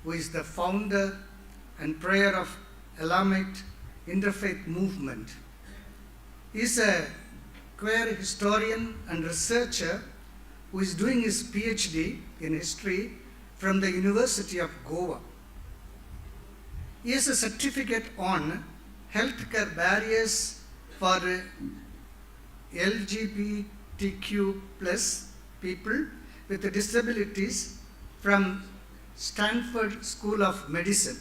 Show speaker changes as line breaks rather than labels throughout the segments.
who is the founder and prayer of Elamite Interfaith Movement. He is a queer historian and researcher who is doing his PhD in history from the University of Goa. He has a certificate on healthcare barriers for LGBTQ plus people with disabilities from Stanford School of Medicine.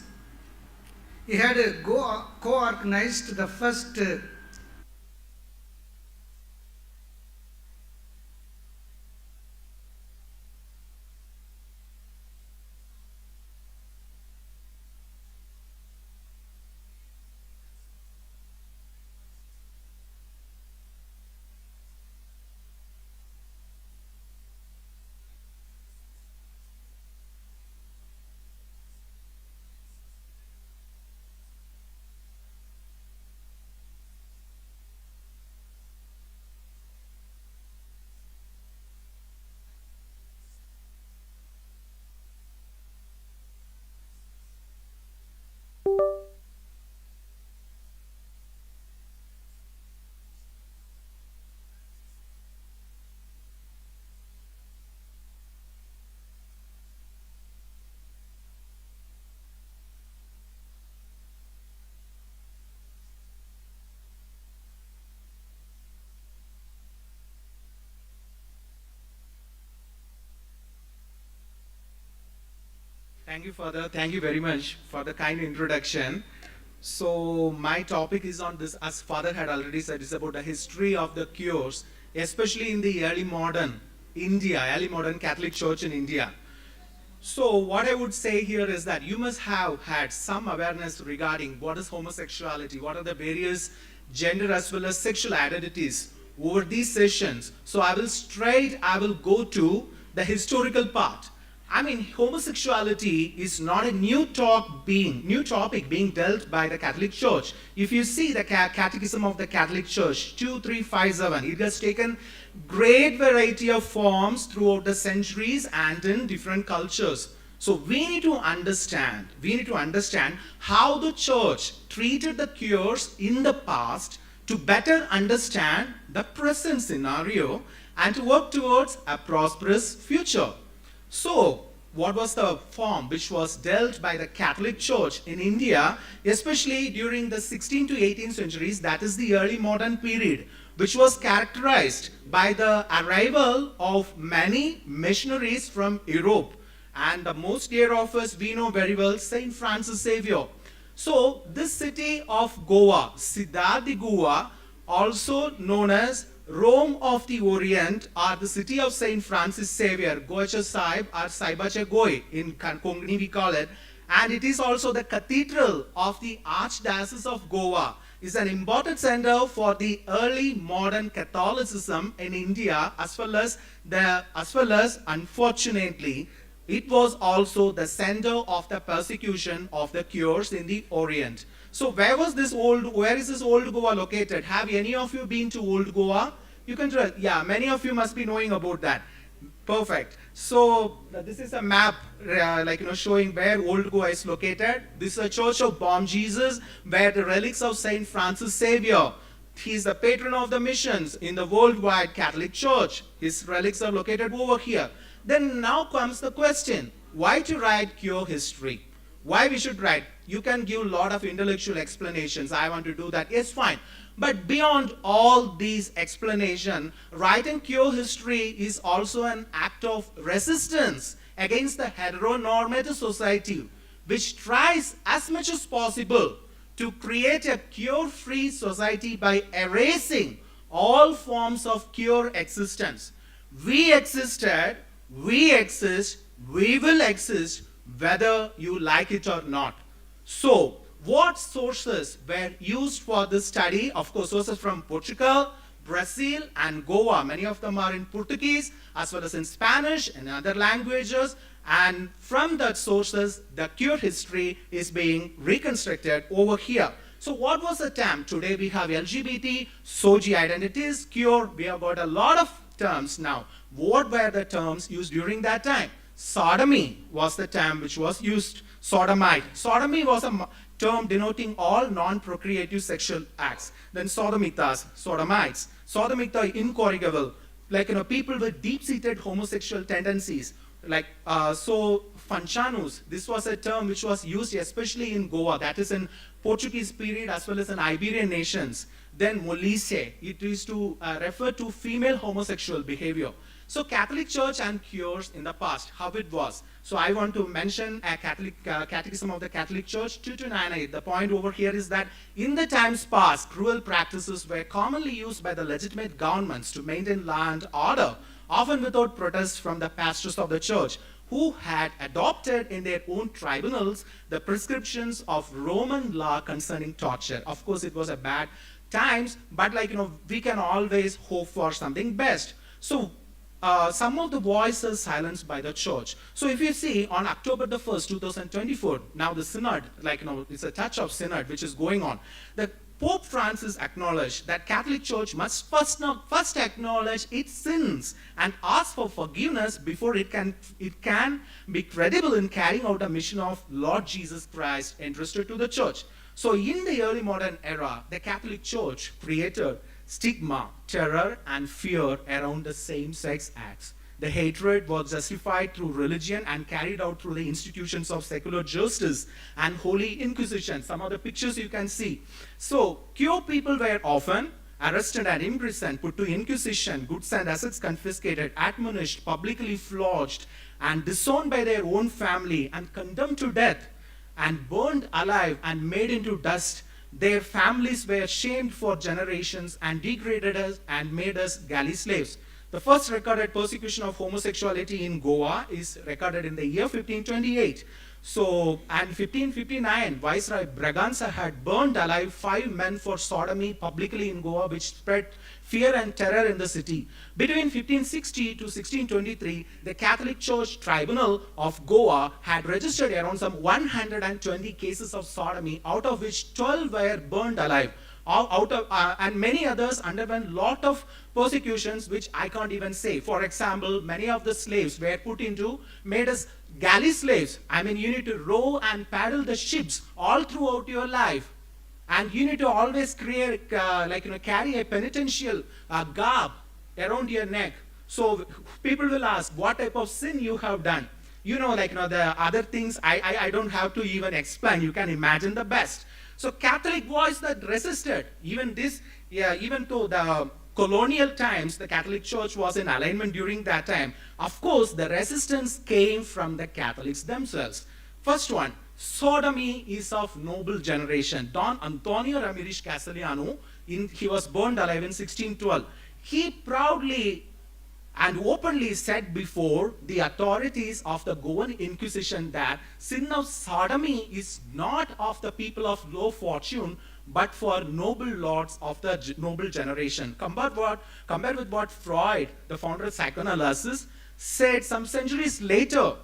He had co-organized the first
Thank you very much for the kind introduction. So my topic is on this, as Father had already said, is about the history of the cures, especially in the early modern India, early modern Catholic Church in India. So what I would say here is that you must have had some awareness regarding what is homosexuality, what are the various gender as well as sexual identities over these sessions. So I will go to the historical part. I mean, homosexuality is not a new topic being dealt by the Catholic Church. If you see the Catechism of the Catholic Church, 2357, it has taken great variety of forms throughout the centuries and in different cultures. So we need to understand how the Church treated the cures in the past to better understand the present scenario and to work towards a prosperous future. So, what was the form which was dealt by the Catholic Church in India, especially during the 16th to 18th centuries, that is the early modern period, which was characterized by the arrival of many missionaries from Europe. And the most dear of us, we know very well, Saint Francis Xavier. So, this city of Goa, Siddharthi Goa, also known as Rome of the Orient, or the city of Saint Francis Xavier, Goacha Sahib or Saibacha Goi, in Konkani we call it, and it is also the cathedral of the Archdiocese of Goa, is an important center for the early modern Catholicism in India, as well as unfortunately, it was also the center of the persecution of the cures in the Orient. So where is this old Goa located? Have any of you been to old Goa? You can tell, yeah, many of you must be knowing about that. Perfect. So this is a map showing where old Goa is located. This is a church of Bom Jesus, where the relics of Saint Francis Xavier. He is the patron of the missions in the worldwide Catholic Church. His relics are located over here. Then now comes the question, why to write cure history? Why we should write? You can give a lot of intellectual explanations. I want to do that. Yes, fine. But beyond all these explanations, writing cure history is also an act of resistance against the heteronormative society, which tries as much as possible to create a cure-free society by erasing all forms of cure existence. We existed, we exist, we will exist, whether you like it or not. So, what sources were used for this study? Of course, sources from Portugal, Brazil, and Goa. Many of them are in Portuguese, as well as in Spanish and other languages. And from that sources, the cure history is being reconstructed over here. So what was the term? Today we have LGBT, SOGI identities, cure. We have got a lot of terms now. What were the terms used during that time? sodomy was the term which was used. Sodomite. Sodomy was a term denoting all non-procreative sexual acts. Then sodomitas, sodomites. Sodomita, incorrigible. Like, people with deep-seated homosexual tendencies. Like, so fanchanus, this was a term which was used especially in Goa, that is in Portuguese period as well as in Iberian nations. Then molise, it used to refer to female homosexual behavior. So Catholic Church and cures in the past, how it was. So I want to mention a Catholic Catechism of the Catholic Church 2298. The point over here is that in the times past, cruel practices were commonly used by the legitimate governments to maintain law and order, often without protest from the pastors of the church, who had adopted in their own tribunals the prescriptions of Roman law concerning torture. Of course, it was a bad times, but we can always hope for something best. So some of the voices silenced by the church. So if you see on October the 1st, 2024, now the synod, it's a touch of synod which is going on. The Pope Francis acknowledged that Catholic Church must first acknowledge its sins and ask for forgiveness before it can be credible in carrying out a mission of Lord Jesus Christ entrusted to the church. So in the early modern era, the Catholic Church created stigma, terror, and fear around the same-sex acts. The hatred was justified through religion and carried out through the institutions of secular justice and Holy Inquisition. Some of the pictures you can see. So, queer people were often arrested and imprisoned, put to inquisition, goods and assets confiscated, admonished, publicly flogged, and disowned by their own family, and condemned to death, and burned alive and made into dust. Their families were shamed for generations and degraded us and made us galley slaves. The first recorded persecution of homosexuality in Goa is recorded in the year 1528. So, and 1559, Viceroy Braganza had burned alive 5 men for sodomy publicly in Goa, which spread fear and terror in the city. Between 1560 to 1623, the Catholic Church Tribunal of Goa had registered around some 120 cases of sodomy, out of which 12 were burned alive. And many others underwent lot of persecutions which I can't even say. For example, many of the slaves were made as galley slaves. I mean, you need to row and paddle the ships all throughout your life. And you need to always carry a penitential garb around your neck. So people will ask, what type of sin you have done? The other things I don't have to even explain. You can imagine the best. So Catholic voice that resisted, even though the colonial times, the Catholic Church was in alignment during that time, of course, the resistance came from the Catholics themselves. First one, sodomy is of noble generation. Don Antonio Ramirez Castelhano, he was burned alive in 1612. He proudly and openly said before the authorities of the Goan Inquisition that sin of sodomy is not of the people of low fortune, but for noble lords of the noble generation. Compared with what Freud, the founder of psychoanalysis, said some centuries later,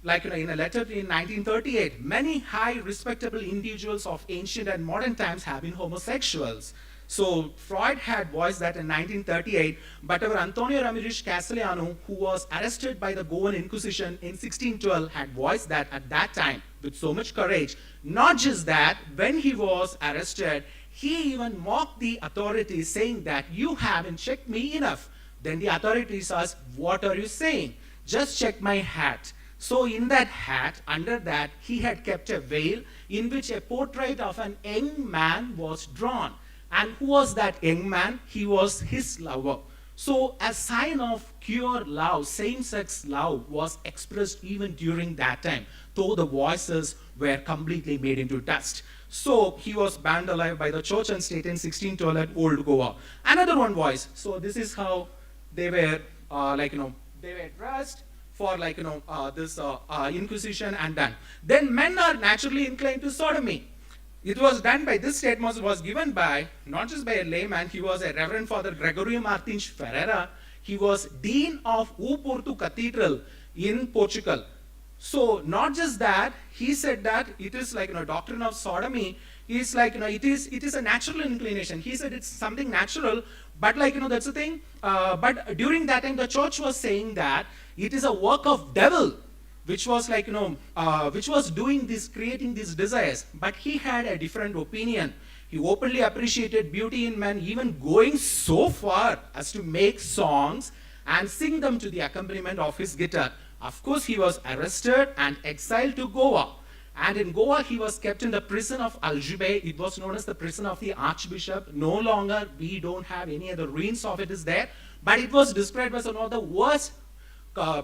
in a letter in 1938, many high respectable individuals of ancient and modern times have been homosexuals. So Freud had voiced that in 1938, but our Antonio Ramirez Castelhano, who was arrested by the Goan Inquisition in 1612, had voiced that at that time with so much courage. Not just that, when he was arrested, he even mocked the authorities, saying that you haven't checked me enough. Then the authorities asked, what are you saying? Just check my hat. So in that hat, under that, he had kept a veil in which a portrait of an young man was drawn. And who was that young man? He was his lover. So a sign of pure love, same-sex love, was expressed even during that time, though the voices were completely made into dust. So he was burned alive by the church and state in 1612 at Old Goa. Another one voice. So this is how they were, they were dressed for this Inquisition and done. Then men are naturally inclined to sodomy. It was done by, this statement was given by, not just by a layman, he was a Reverend Father Gregorio Martins Ferreira. He was Dean of Oporto Cathedral in Portugal. So not just that, he said that it is doctrine of sodomy is it is a natural inclination. He said it's something natural, but that's the thing. But during that time, the church was saying that it is a work of devil. which was like, which was doing this, creating these desires. But he had a different opinion. He openly appreciated beauty in men, even going so far as to make songs and sing them to the accompaniment of his guitar. Of course, he was arrested and exiled to Goa. And in Goa, he was kept in the prison of Aljube. It was known as the prison of the Archbishop. No longer, we don't have any other ruins of it is there. But it was described as one of the worst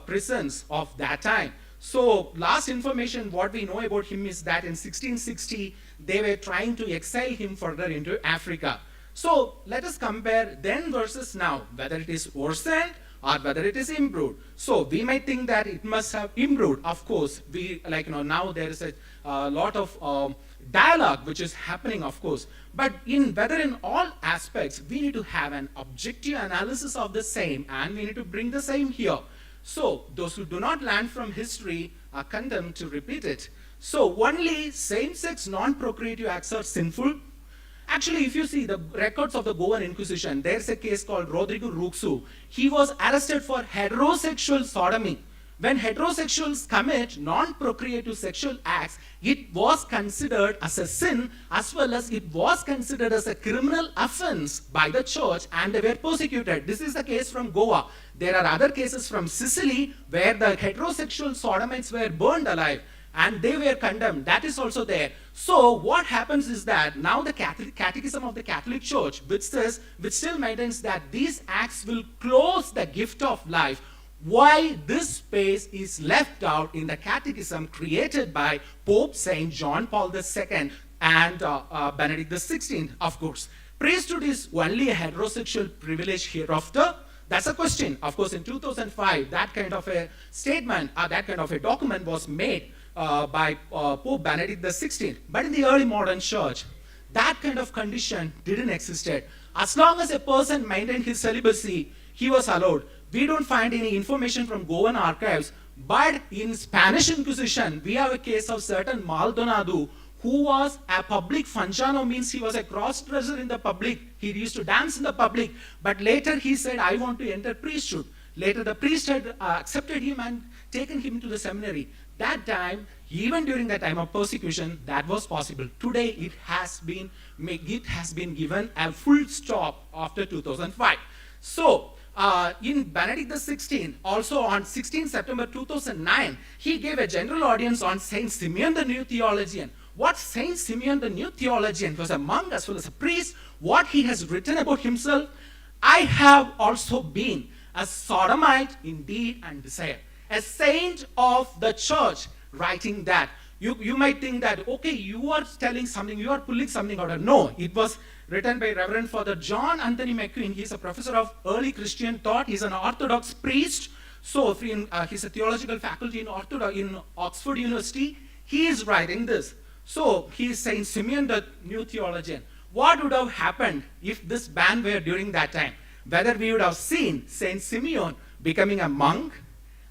prisons of that time. So last information what we know about him is that in 1660, they were trying to exile him further into Africa. So let us compare then versus now, whether it is worsened or whether it is improved. So we might think that it must have improved. Of course, we now there is a lot of dialogue which is happening, of course. But whether in all aspects, we need to have an objective analysis of the same, and we need to bring the same here. So those who do not learn from history are condemned to repeat it. So only same-sex non-procreative acts are sinful. Actually, if you see the records of the Goan Inquisition, there's a case called Rodrigo Ruxu. He was arrested for heterosexual sodomy. When heterosexuals commit non-procreative sexual acts, it was considered as a sin, as well as it was considered as a criminal offense by the church, and they were persecuted. This is the case from Goa. There are other cases from Sicily where the heterosexual sodomites were burned alive and they were condemned. That is also there. So what happens is that now the Catechism of the Catholic Church, which still maintains that these acts will close the gift of life, why this space is left out in the catechism created by Pope St. John Paul II and Benedict XVI, of course. Priesthood is only a heterosexual privilege hereafter. That's a question. Of course, in 2005, that kind of a statement, that kind of a document was made by Pope Benedict XVI. But in the early modern church, that kind of condition didn't exist. As long as a person maintained his celibacy, he was allowed. We don't find any information from Goan archives, but in Spanish Inquisition, we have a case of certain Maldonado, who was a public fanchano, means he was a cross-dresser in the public. He used to dance in the public, but later he said, I want to enter priesthood. Later the priest had accepted him and taken him to the seminary. That time, even during the time of persecution, that was possible. Today, it has been given a full stop after 2005. So, in Benedict XVI, also on 16 September 2009, he gave a general audience on Saint Simeon the New Theologian. What Saint Simeon the New Theologian was a monk as well as a priest, what he has written about himself, I have also been a sodomite in deed and desire. A saint of the church writing that. You might think that, okay, you are telling something, you are pulling something out of. No, it was written by Reverend Father John Anthony McQueen. He's a professor of early Christian thought. He's an Orthodox priest. So he's a theological faculty in Oxford University. He is writing this. So he is Saint Simeon the New Theologian. What would have happened if this ban were during that time? Whether we would have seen Saint Simeon becoming a monk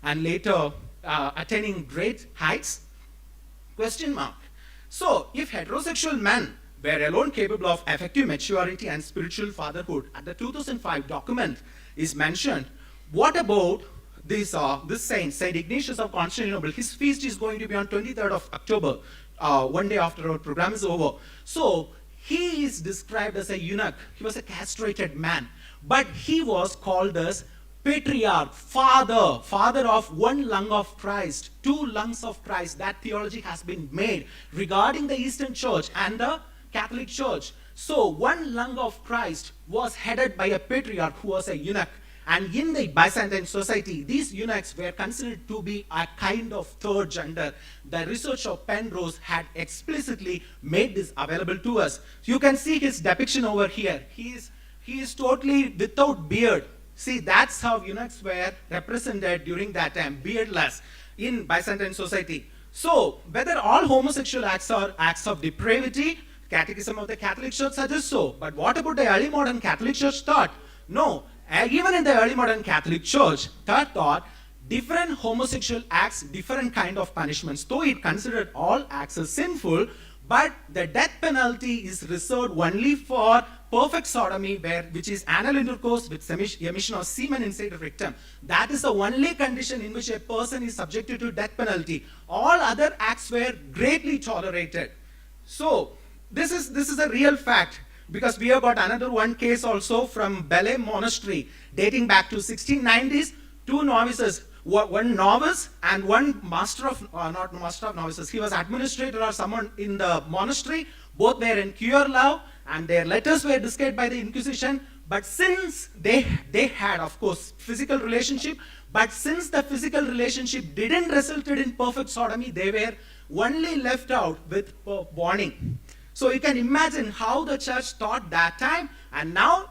and later attaining great heights? Question mark. So, if heterosexual men were alone capable of effective maturity and spiritual fatherhood, at the 2005 document is mentioned, what about this saint, Saint Ignatius of Constantinople? His feast is going to be on 23rd of October, one day after our program is over. So, he is described as a eunuch. He was a castrated man, but he was called as patriarch, father of one lung of Christ, two lungs of Christ. That theology has been made regarding the Eastern Church and the Catholic Church. So one lung of Christ was headed by a patriarch who was a eunuch. And in the Byzantine society, these eunuchs were considered to be a kind of third gender. The research of Penrose had explicitly made this available to us. So you can see his depiction over here. He is totally without beard. See, that's how eunuchs were represented during that time, beardless, in Byzantine society. So, whether all homosexual acts are acts of depravity, Catechism of the Catholic Church suggests so. But what about the early modern Catholic Church thought? No, even in the early modern Catholic Church, thought different homosexual acts, different kind of punishments. Though it considered all acts as sinful, But the death penalty is reserved only for perfect sodomy, which is anal intercourse with emission of semen inside the rectum. That is the only condition in which a person is subjected to death penalty. All other acts were greatly tolerated. So this is a real fact, because we have got another one case also from Belay Monastery dating back to 1690s. Two novices, one novice and one master of, not master of novices, he was administrator or someone in the monastery. Both were in pure love and their letters were discarded by the Inquisition. But since they had, of course, physical relationship, but since the physical relationship didn't result in perfect sodomy, they were only left out with warning. So you can imagine how the church thought that time, and now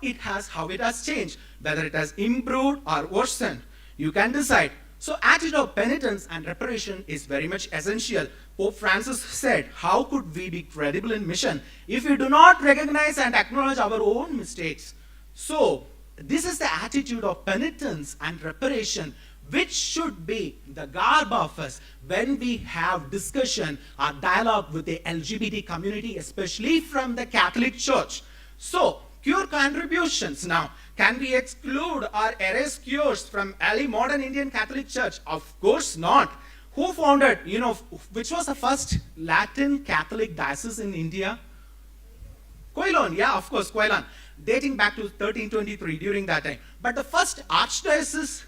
how it has changed, whether it has improved or worsened. You can decide. So attitude of penitence and reparation is very much essential. Pope Francis said, how could we be credible in mission if we do not recognize and acknowledge our own mistakes? So this is the attitude of penitence and reparation, which should be the garb of us when we have discussion or dialogue with the LGBT community, especially from the Catholic Church. So, cure contributions now. Can we exclude or erase cures from early modern Indian Catholic Church? Of course not. Who founded, which was the first Latin Catholic diocese in India? Quilon, yeah, of course, Quilon, dating back to 1323, during that time. But the first archdiocese,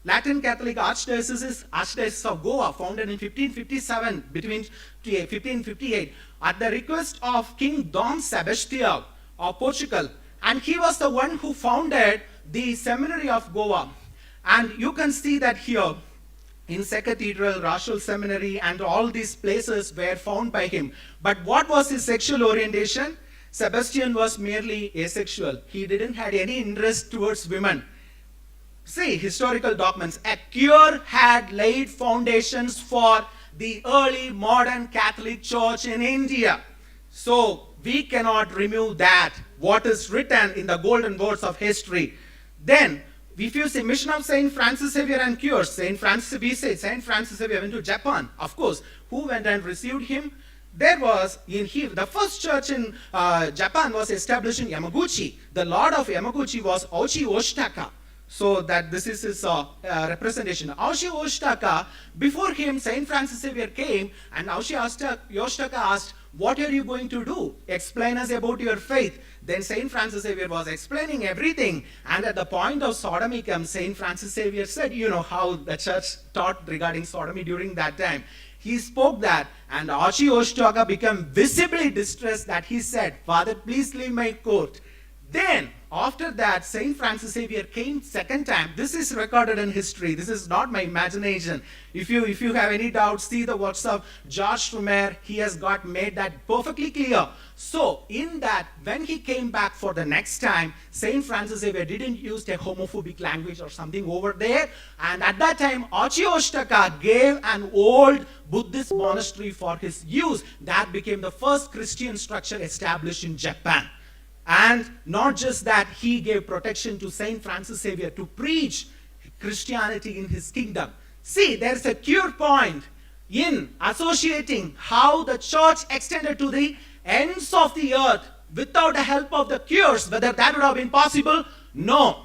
Latin Catholic archdiocese, is Archdiocese of Goa, founded in 1557, between 1558, at the request of King Dom Sebastião of Portugal. And he was the one who founded the Seminary of Goa. And you can see that here, in Cathedral, Rochelle Seminary, and all these places were found by him. But what was his sexual orientation? Sebastian was merely asexual. He didn't have any interest towards women. See, historical documents. A cure had laid foundations for the early modern Catholic Church in India. So we cannot remove that, what is written in the golden words of history. Then, if you say mission of Saint Francis Xavier and cures, we say Saint Francis Xavier went to Japan. Of course, who went and received him? There was, the first church in Japan was established in Yamaguchi. The lord of Yamaguchi was Auchi Oshitaka. So that this is his representation. Auchi Oshitaka, before him, Saint Francis Xavier came, and Auchi Oshitaka asked, what are you going to do? Explain us about your faith. Then Saint Francis Xavier was explaining everything, and at the point of sodomy comes, Saint Francis Xavier said, how the church taught regarding sodomy during that time. He spoke that, and Auchi Oshitaka became visibly distressed that he said, Father, please leave my court. Then, after that, Saint Francis Xavier came second time. This is recorded in history. This is not my imagination. If you have any doubts, see the works of George Trumer. He has made that perfectly clear. So, in that, when he came back for the next time, Saint Francis Xavier didn't use a homophobic language or something over there. And at that time, Auchi Oshitaka gave an old Buddhist monastery for his use. That became the first Christian structure established in Japan. And not just that, he gave protection to Saint Francis Xavier to preach Christianity in his kingdom. See, there's a cure point in associating how the church extended to the ends of the earth without the help of the cures. Whether that would have been possible? No.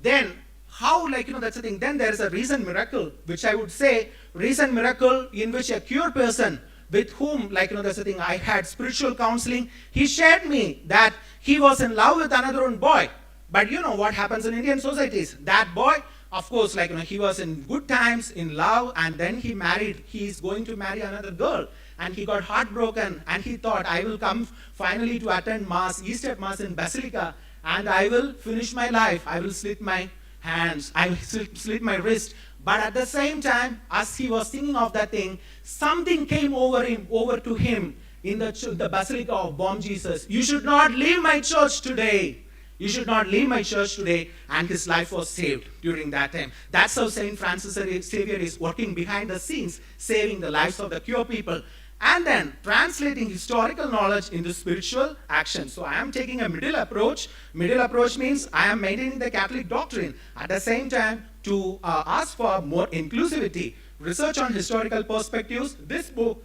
Then, how, that's the thing. Then there is a recent miracle, which I would say, recent miracle in which a cured person with whom, that's the thing, I had spiritual counseling. He shared me that he was in love with another boy. But you know what happens in Indian societies? That boy, of course, he was in good times, in love, and then he married. He's going to marry another girl. And he got heartbroken, and he thought, I will come finally to attend Mass, Easter Mass in Basilica, and I will finish my life. I will slit my hands. I will slit my wrist. But at the same time, as he was thinking of that thing, something came over to him in the Basilica of Bom Jesus. You should not leave my church today. You should not leave my church today. And his life was saved during that time. That's how Saint Francis Xavier is working behind the scenes, saving the lives of the pure people. And then translating historical knowledge into spiritual action. So I am taking a middle approach. Middle approach means I am maintaining the Catholic doctrine. At the same time, to ask for more inclusivity. Research on historical perspectives. This book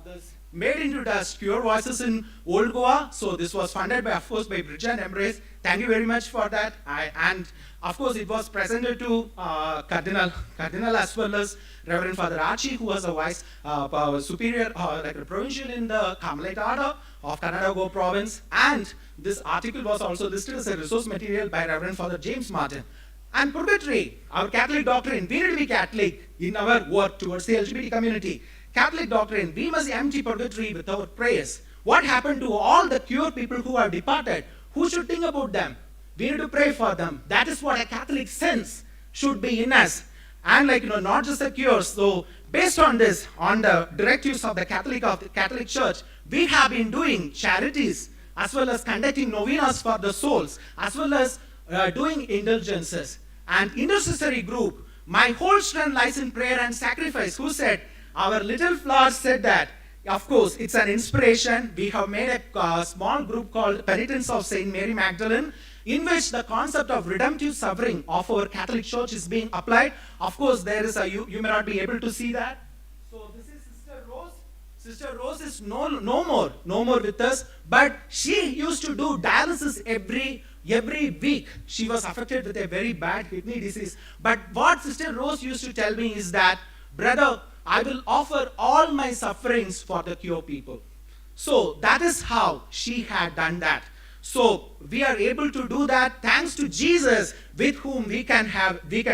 this Made into Dust, Pure Voices in Old Goa. So this was funded by, of course, by Bridge and Embrace. Thank you very much for that. And of course, it was presented to Cardinal as well as Reverend Father Archie, who was a vice superior, like a provincial in the Carmelite Order of Kannada Goa province. And this article was also listed as a resource material by Reverend Father James Martin. And purgatory, our Catholic doctrine, we need to be Catholic in our work towards the LGBT community. Catholic doctrine, we must empty purgatory with our prayers. What happened to all the cured people who have departed? Who should think about them? We need to pray for them. That is what a Catholic sense should be in us. And not just the cures. So based on this, on the directives of the Catholic Church, we have been doing charities as well as conducting novenas for the souls, as well as doing indulgences. And intercessory group, my whole strength lies in prayer and sacrifice. Who said? Our little flower said that. Of course, it's an inspiration. We have made a small group called Penitents of Saint Mary Magdalene, in which the concept of redemptive suffering of our Catholic Church is being applied. Of course, there is you may not be able to see that. So this is Sister Rose. Sister Rose is no more with us, but she used to do dialysis every week. She was affected with a very bad kidney disease. But what Sister Rose used to tell me is that, brother, I will offer all my sufferings for the cure people. So that is how she had done that. So we are able to do that thanks to Jesus, with whom we can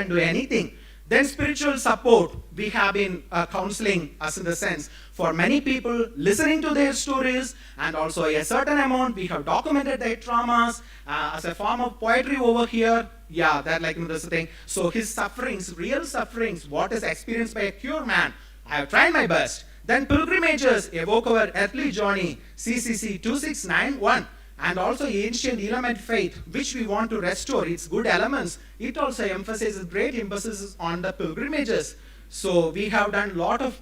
do anything. Then spiritual support, we have been counseling, as in the sense, for many people, listening to their stories, and also a certain amount we have documented their traumas as a form of poetry over here. Yeah, that that's the thing. So his sufferings, real sufferings, what is experienced by a cure man, I have tried my best. Then pilgrimages evoke our earthly journey, CCC 2691. And also ancient element faith, which we want to restore its good elements. It also emphasizes great emphasis on the pilgrimages. So we have done a lot of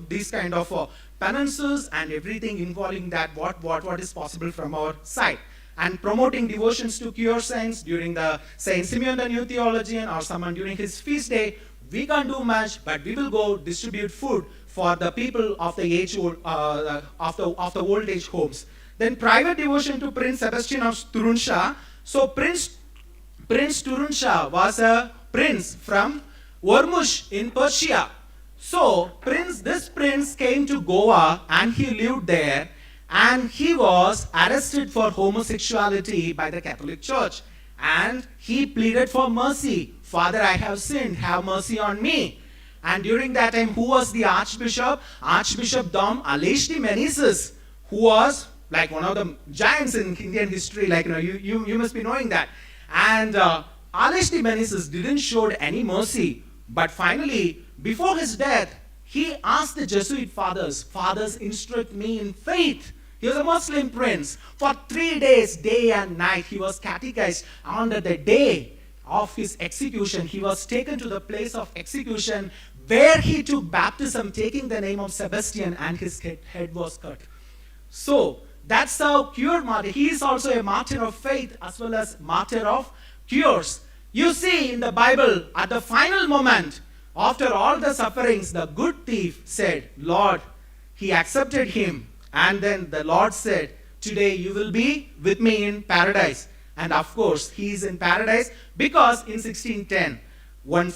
these kind of penances and everything involving that what is possible from our side. And promoting devotions to cure saints during the Saint Simeon the New Theologian, or someone during his feast day. We can't do much, but we will go distribute food for the people of the of the old age homes. Then private devotion to Prince Sebastian of Turunsha. So Prince Turunsha was a prince from Ormuzd in Persia. So this prince came to Goa and he lived there, and he was arrested for homosexuality by the Catholic Church. And he pleaded for mercy. Father, I have sinned, have mercy on me. And during that time, who was the archbishop? Archbishop Dom Aleshti Meneses, who was like one of the giants in Indian history, you must be knowing that. And Aleshti Meneses didn't show any mercy. But finally, before his death, he asked the Jesuit fathers, instruct me in faith. He was a Muslim prince. For 3 days, day and night, he was catechized. On the day of his execution, he was taken to the place of execution, where he took baptism, taking the name of Sebastian, and his head was cut. So that's how cured martyr. He is also a martyr of faith as well as martyr of cures. You see in the Bible, at the final moment, after all the sufferings, the good thief said, Lord, he accepted him. And then the Lord said, today you will be with me in paradise. And of course, he is in paradise because in 1610, one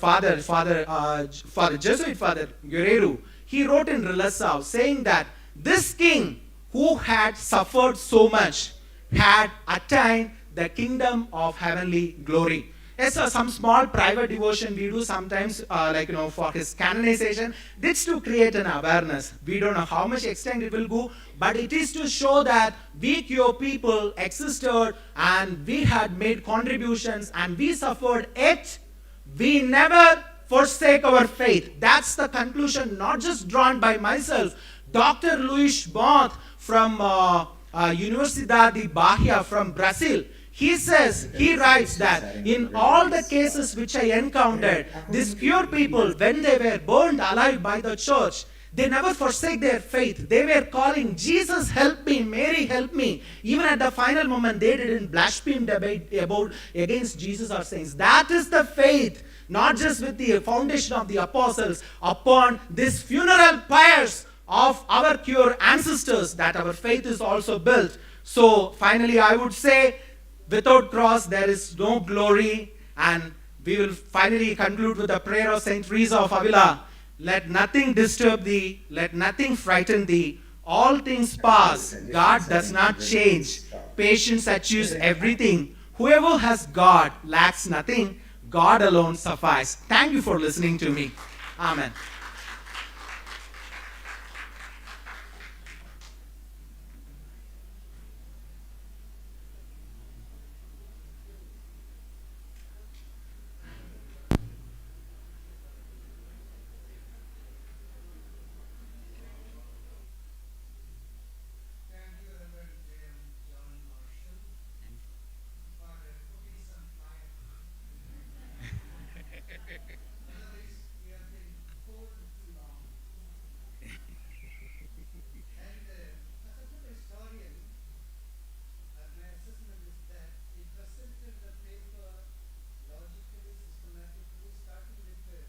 Jesuit Father Guerrero, he wrote in Rilasau saying that this king who had suffered so much had attained the kingdom of heavenly glory. Yes, some small private devotion we do sometimes, for his canonization. It's to create an awareness. We don't know how much extent it will go, but it is to show that we cure people existed and we had made contributions and we suffered, yet we never forsake our faith. That's the conclusion, not just drawn by myself. Dr. Luis Bonth from Universidade de Bahia from Brazil, he writes that in all the cases which I encountered, these pure people, when they were burned alive by the church, they never forsake their faith. They were calling, Jesus help me, Mary help me. Even at the final moment, they didn't blaspheme against Jesus or saints. That is the faith, not just with the foundation of the apostles, upon these funeral pyres of our cure ancestors that our faith is also built. So finally I would say, without cross there is no glory. And we will finally conclude with the prayer of Saint Teresa of Avila. Let nothing disturb thee, let nothing frighten thee. All things pass, God does not change. Patience achieves everything. Whoever has God lacks nothing. God alone suffices. Thank you for listening to me. Amen.
Thank you, Reverend John Marshall, for putting some fire. Otherwise, we have been cold too long. And as a good historian, my assessment is that he presented the paper logically, systematically, starting with the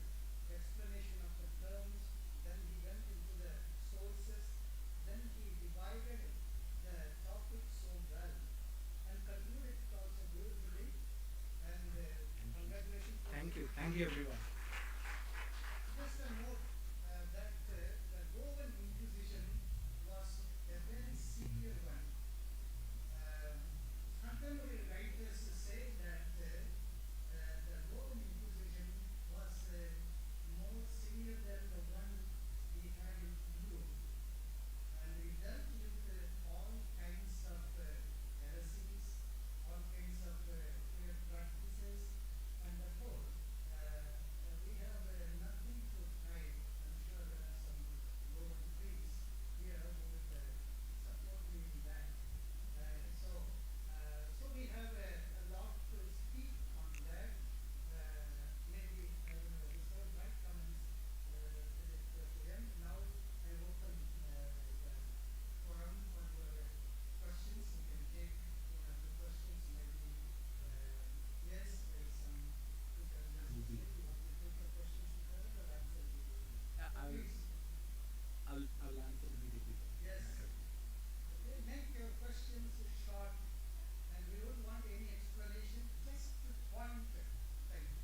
explanation of the terms, then he went into the sources, then he divided the topic so well, and concluded it also beautifully. And congratulations.
Thank you everyone.
Just a note that the Roman Inquisition was a very severe one. Contemporary writers say that the Roman Inquisition was more severe than the one we had in Europe. And it dealt with all kinds of heresies, all kinds of queer practices, and therefore we have nothing to hide. I'm sure there are some Roman priests here who would support me in that. So we have a lot to speak on that. Maybe I will reserve my comments to the end. Now I open the forum for your questions. You can take one or two questions. Maybe yes, there is some. You can just say you want to take the questions together or answer immediately. Please.
I'll answer immediately.
Yes. Okay, make your questions short, and we don't want any explanation, just to point. Thank you.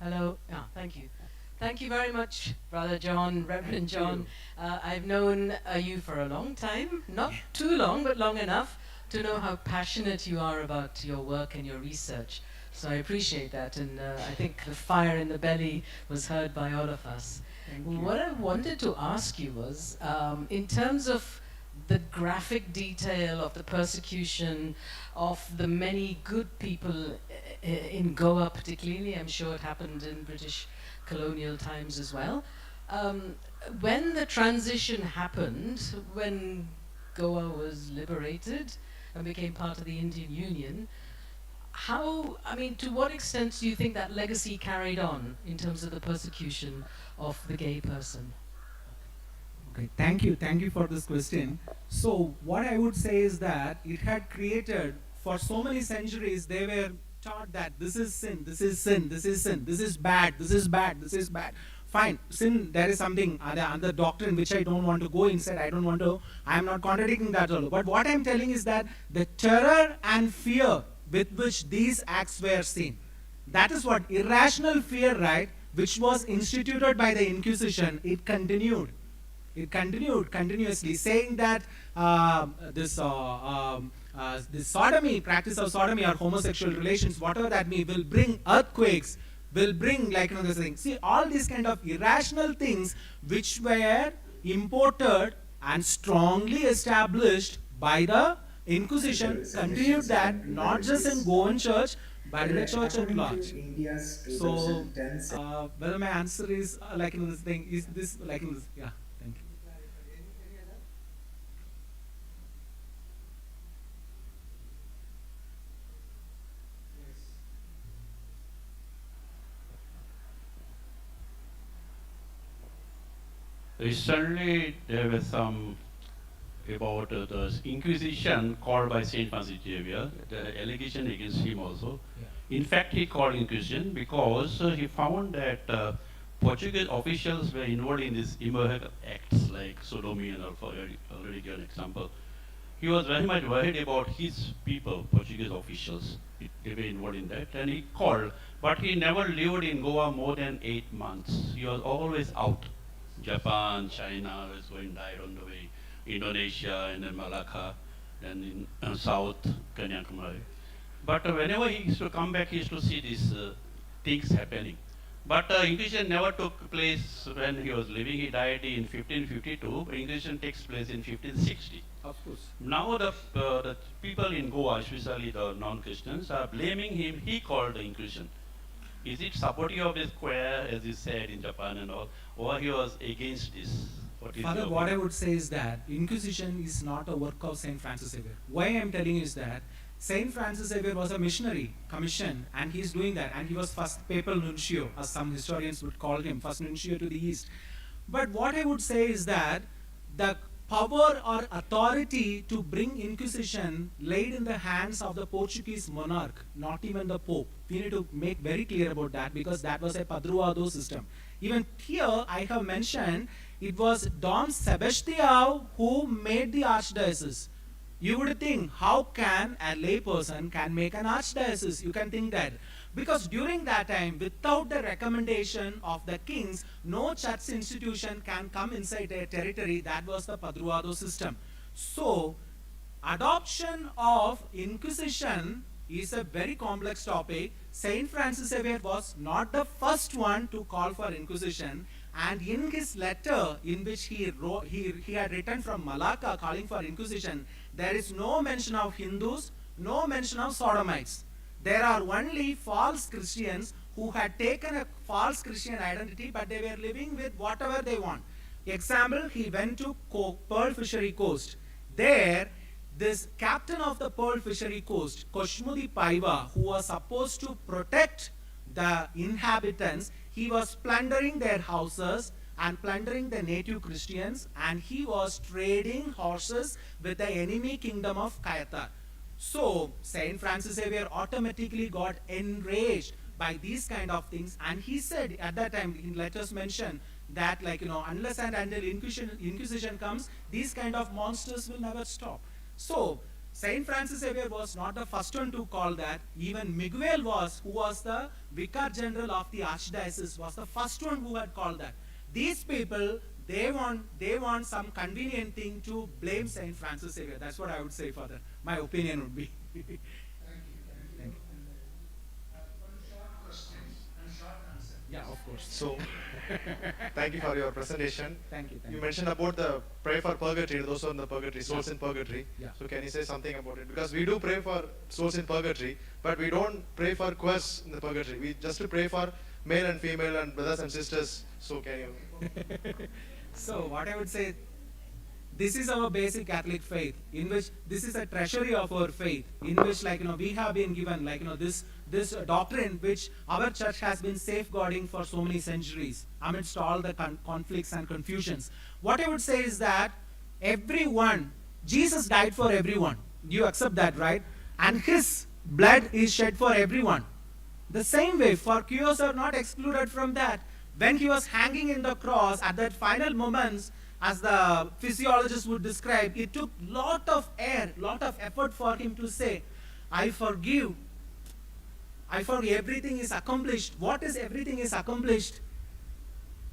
Hello. Thank you. Thank you very much, Brother John, Reverend John. I've known you for a long time, not too long, but long enough to know how passionate you are about your work and your research. So I appreciate that, and I think the fire in the belly was heard by all of us. What I wanted to ask you was, in terms of the graphic detail of the persecution of the many good people in Goa particularly, I'm sure it happened in British colonial times as well. When the transition happened, when Goa was liberated and became part of the Indian Union, to what extent do you think that legacy carried on in terms of the persecution of the gay person?
Okay, thank you for this question. So what I would say is that it had created, for so many centuries, they were taught that this is sin, this is sin, this is sin, this is bad, this is bad, this is bad. Fine, sin, there is something, other doctrine which I don't want to go inside, I am not contradicting that at all. But what I'm telling is that the terror and fear with which these acts were seen, that is what irrational fear, right, which was instituted by the Inquisition, it continued. It continued continuously, saying that this sodomy, practice of sodomy or homosexual relations, whatever that may, will bring earthquakes, will bring this thing. See, all these kind of irrational things which were imported and strongly established by the Inquisition, continued that not just in Goan church, but in the church at large. So, whether my answer is this thing, is this this? Yeah. Thank you.
Any other? Yes.
Recently, there were some about the Inquisition called by Saint Francis Xavier, the allegation against him also.
Yeah.
In fact, he called Inquisition because he found that Portuguese officials were involved in these immoral acts like sodomy and all, for already given example. He was very much worried about his people, Portuguese officials. They were involved in that, and he called. But he never lived in Goa more than 8 months. He was always out. Japan, China was going died on the way, Indonesia, and then Malacca, then in South Kanyakumari. But whenever he used to come back, he used to see these things happening. But Inquisition never took place when he was living. He died in 1552. Inquisition takes place in 1560.
Of course.
Now the people in Goa, especially the non-Christians, are blaming him. He called the Inquisition. Is it supportive of this square, as he said in Japan and all, or he was against this?
Father, what I would say is that Inquisition is not a work of Saint Francis Xavier. Why I am telling is that Saint Francis Xavier was a missionary commission, and he is doing that, and he was first papal nuncio, as some historians would call him, first nuncio to the East. But what I would say is that the power or authority to bring Inquisition laid in the hands of the Portuguese monarch, not even the Pope. We need to make very clear about that, because that was a padroado system. Even here, I have mentioned, it was Dom Sebastião who made the archdiocese. You would think, how can a layperson can make an archdiocese? You can think that. Because during that time, without the recommendation of the kings, no church institution can come inside a territory. That was the padroado system. So, adoption of Inquisition is a very complex topic. Saint Francis Xavier was not the first one to call for Inquisition. And in his letter, in which he wrote, he had written from Malacca calling for Inquisition, there is no mention of Hindus, no mention of sodomites. There are only false Christians who had taken a false Christian identity, but they were living with whatever they want. Example, he went to Pearl Fishery Coast. There, this captain of the Pearl Fishery Coast, Koshmudi Paiva, who was supposed to protect the inhabitants, he was plundering their houses and plundering the native Christians, and he was trading horses with the enemy kingdom of Caiatar. So, Saint Francis Xavier automatically got enraged by these kind of things, and he said at that time, in letters mentioned, that unless and until Inquisition comes, these kind of monsters will never stop. So, Saint Francis Xavier was not the first one to call that. Even Miguel who was the Vicar General of the Archdiocese, was the first one who had called that. These people, they want some convenient thing to blame Saint Francis Xavier. That's what I would say, Father. My opinion would be.
Thank you. One short question and short answer.
Yeah, of course.
So, thank you for your presentation.
Thank you.
You mentioned about the pray for purgatory, those in the purgatory, souls in purgatory.
Yeah.
So can you say something about it? Because we do pray for souls in purgatory, but we don't pray for queers in the purgatory. We just pray for male and female and brothers and sisters. So can you?
So what I would say, this is our basic Catholic faith, in which this is a treasury of our faith, in which we have been given this doctrine which our church has been safeguarding for so many centuries amidst all the conflicts and confusions. What I would say is that everyone, Jesus died for everyone. You accept that, right? And his blood is shed for everyone. The same way, for cures are not excluded from that. When he was hanging in the cross at that final moments, as the physiologists would describe, it took lot of effort for him to say, I forgive, everything is accomplished. What is everything is accomplished?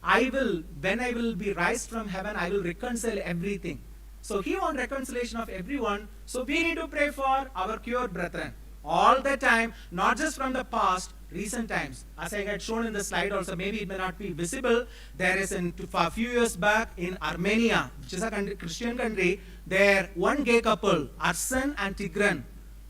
When I will be raised from heaven, I will reconcile everything. So he wants reconciliation of everyone. So we need to pray for our cured brethren all the time, not just from the past, recent times. As I had shown in the slide also, maybe it may not be visible. There is a few years back in Armenia, which is a Christian country, there one gay couple, Arsen and Tigran,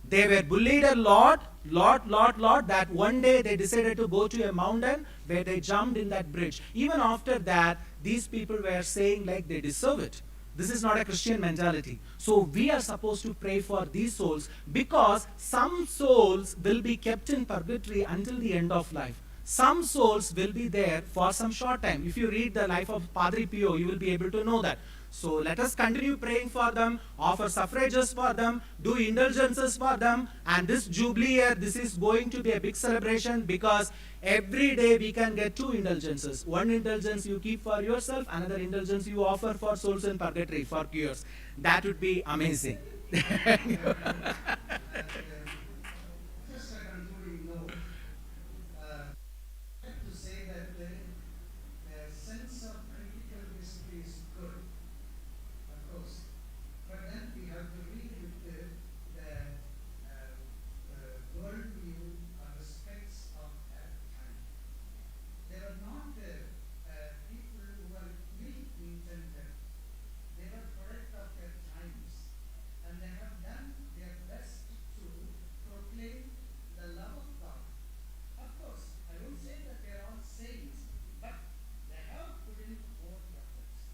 they were bullied a lot, that one day they decided to go to a mountain where they jumped in that bridge. Even after that, these people were saying like they deserve it. This is not a Christian mentality. So we are supposed to pray for these souls, because some souls will be kept in purgatory until the end of life. Some souls will be there for some short time. If you read the life of Padre Pio, you will be able to know that. So let us continue praying for them, offer suffrages for them, do indulgences for them. And this Jubilee year, this is going to be a big celebration, because every day we can get 2 indulgences. One indulgence you keep for yourself, another indulgence you offer for souls in purgatory, for cures. That would be amazing.
Just a concluding note. I have to say that the sense of critical history is good, of course, but then we have to read with the worldview or the specs of that time. They were not people who were ill-intended. They were product of their times, and they have done their best to proclaim the love of God. Of course, I won't say that they are all saints, but they have put in more efforts.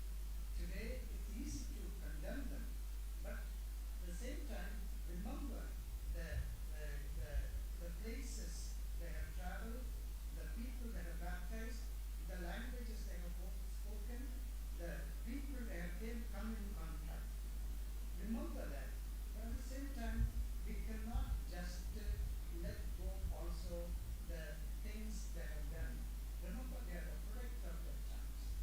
Today, it's easy to condemn them, but at the same time, remember the places they have traveled, the people they have baptized, the languages they have spoken, the people they have come in contact. Remember that. But at the same time, we cannot just let go also the things they have done. Remember, they are the product of their times.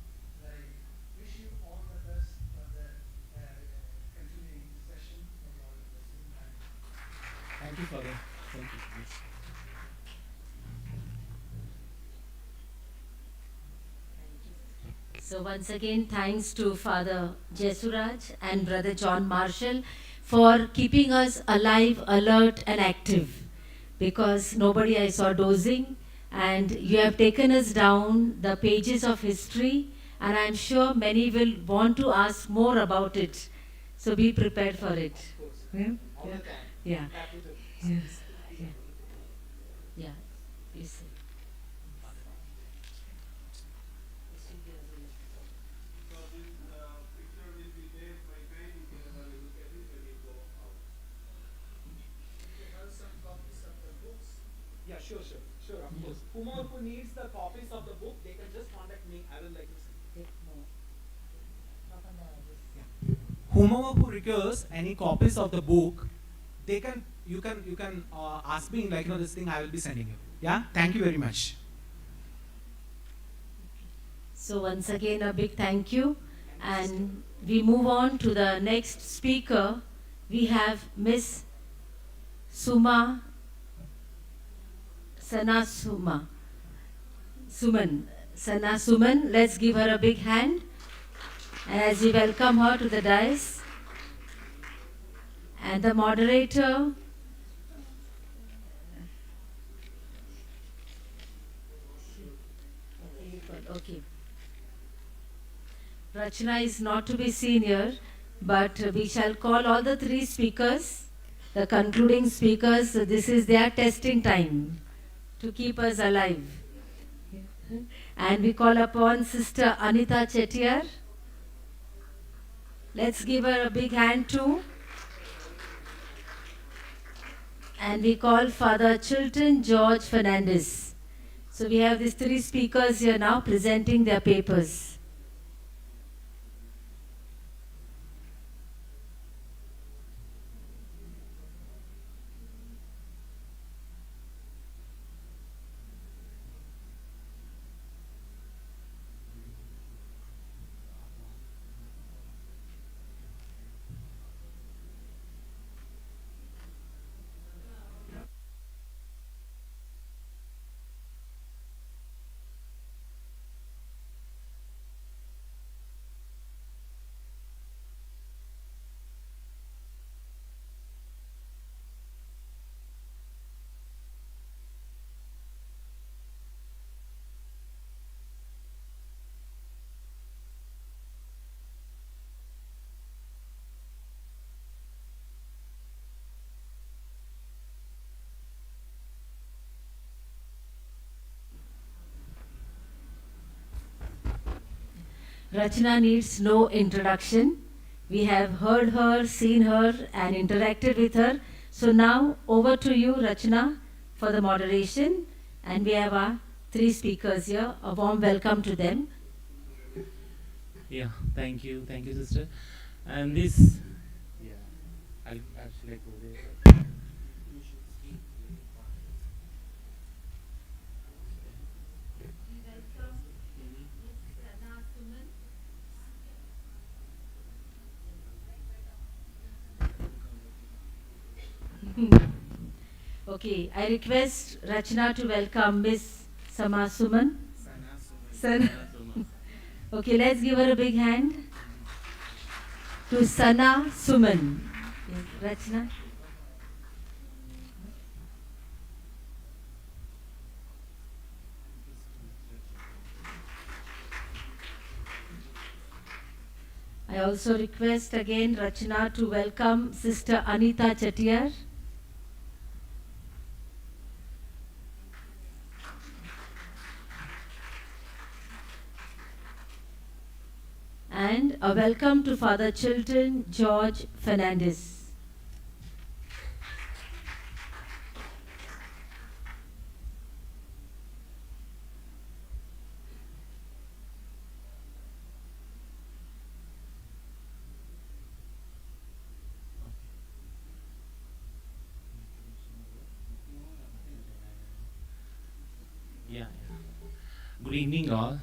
I wish you all the best for the continuing session. May God bless you.
Thank you, Father. Thank you.
So once again, thanks to Father Jesuraj and Brother John Marshall for keeping us alive, alert and active, because nobody I saw dozing, and you have taken us down the pages of history, and I'm sure many will want to ask more about it. So be prepared for it. Yeah?
All the time.
Yeah.
Happy to.
Yes. Yeah. Yeah. Please say.
Yeah, sure, of course. Whomever who needs the copies of the book, they can just contact me. I will like to see. Whomever who requires any copies of the book, they can, you can ask me, like, this thing I will be sending you. Yeah, thank you very much.
So once again, a big thank you. And we move on to the next speaker. We have Miss Suma Sana Suman. Sana Suman, let's give her a big hand. And as we welcome her to the dais. And the moderator, okay. Rachna is not to be seen here, but we shall call all the 3 speakers, the concluding speakers. This is their testing time to keep us alive. And we call upon Sister Anita Chettiar. Let's give her a big hand too. And we call Father Chilton George Fernandez. So we have these 3 speakers here now presenting their papers. Rachna needs no introduction. We have heard her, seen her, and interacted with her. So now over to you, Rachna, for the moderation. And we have our 3 speakers here. A warm welcome to them.
Yeah, thank you, sister. And this, yeah, I'll actually go there. You should speak.
Okay, I request Rachna to welcome Miss Sama Suman. Sana. Okay, let's give her a big hand. To Sana Suman. Yes, Rachna. I also request again Rachna to welcome Sister Anita Chettiar. And a welcome to Father Chilton George Fernandez.
Yeah. Good evening, all.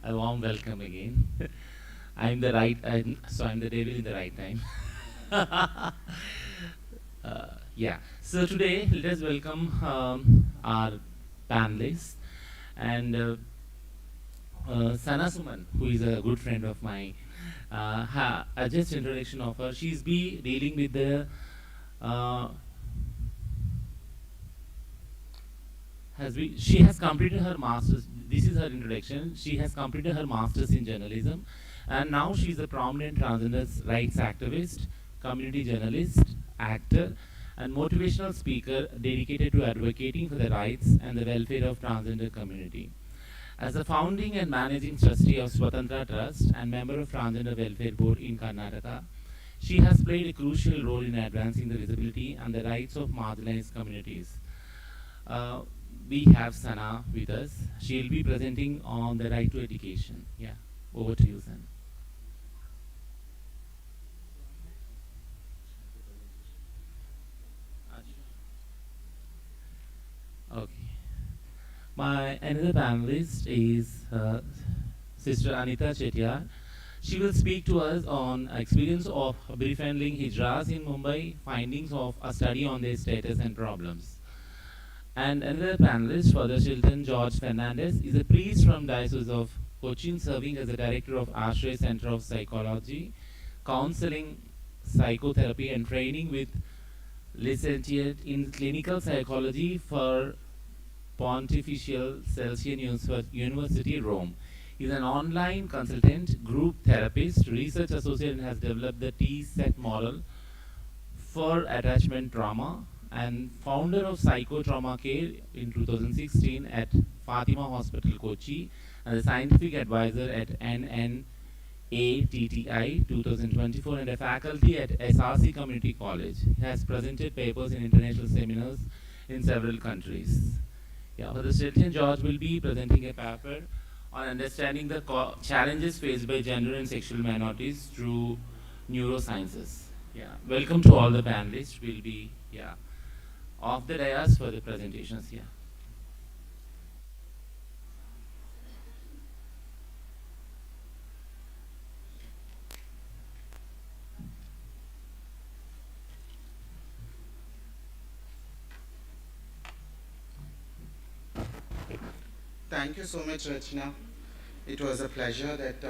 A warm welcome again. I'm the devil in the right time. Yeah. So today, let us welcome our panelists and Sana Suman, who is a good friend of mine. Just introduction of her. She's be dealing with the she has completed her master's. This is her introduction. She has completed her master's in journalism, and now she is a prominent transgender rights activist, community journalist, actor, and motivational speaker dedicated to advocating for the rights and the welfare of transgender community. As the founding and managing trustee of Swatantra Trust and member of Transgender Welfare Board in Karnataka, she has played a crucial role in advancing the visibility and the rights of marginalized communities. We have Sana with us. She'll be presenting on the right to education. Yeah, over to you, Sana. Okay. My another panelist is Sister Anita Chettiar. She will speak to us on experience of befriending Hijras in Mumbai, findings of a study on their status and problems. And another panelist, Father Chilton George Fernandez, is a priest from Diocese of Cochin, serving as the director of Ashray Center of Psychology, Counselling, Psychotherapy and Training with licentiate in Clinical Psychology for Pontifical Celsian University, Rome. He is an online consultant, group therapist, research associate, and has developed the T-set model for attachment trauma, and founder of Psychotrauma Care in 2016 at Fatima Hospital, Kochi, and a scientific advisor at NNATTI 2024, and a faculty at SRC Community College. He has presented papers in international seminars in several countries. Yeah, Father Chilton George will be presenting a paper on understanding the challenges faced by gender and sexual minorities through neurosciences. Yeah, welcome to all the panelists. We'll be off the dais for the presentations here.
Thank you so much, Rachna. It was a pleasure that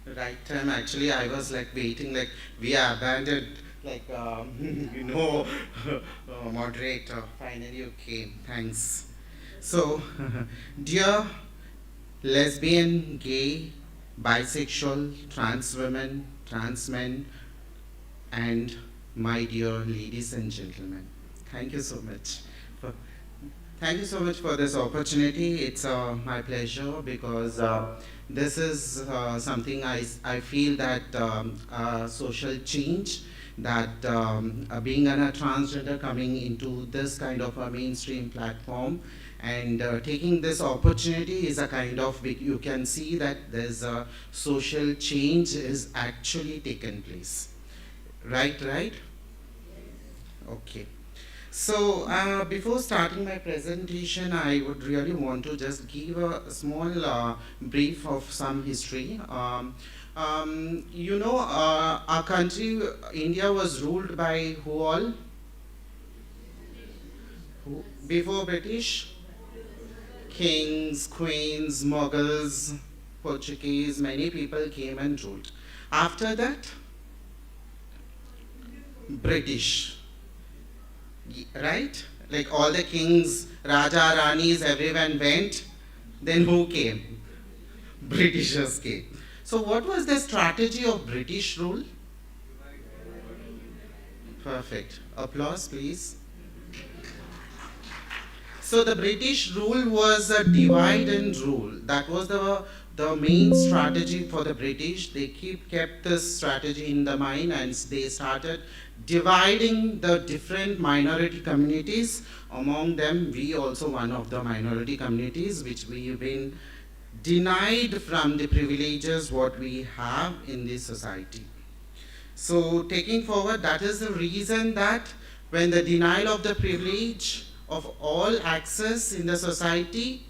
right time. Actually, I was like waiting, like we are abandoned, like moderator. Finally, you came. Thanks. So, dear lesbian, gay, bisexual, trans women, trans men, and my dear ladies and gentlemen, thank you so much. Thank you so much for this opportunity. It's my pleasure because this is something I feel that social change
that being a transgender coming into this kind of a mainstream platform and taking this opportunity is a kind of, you can see that there's a social change is actually taken place. Right? Okay. So before starting my presentation, I would really want to just give a small brief of some history. Our country, India, was ruled by who all? Before British? Kings, queens, Mughals, Portuguese, many people came and ruled. After that, British. Right? Like all the kings, Raja, Ranis, everyone went. Then who came? Britishers came. So what was the strategy of British rule? Perfect. Applause, please. So the British rule was a divide and rule. That was the main strategy for the British. They kept this strategy in the mind, and they started dividing the different minority communities. Among them, we also one of the minority communities which we've been denied from the privileges what we have in this society. So taking forward, that is the reason that when the denial of the privilege of all access in the society,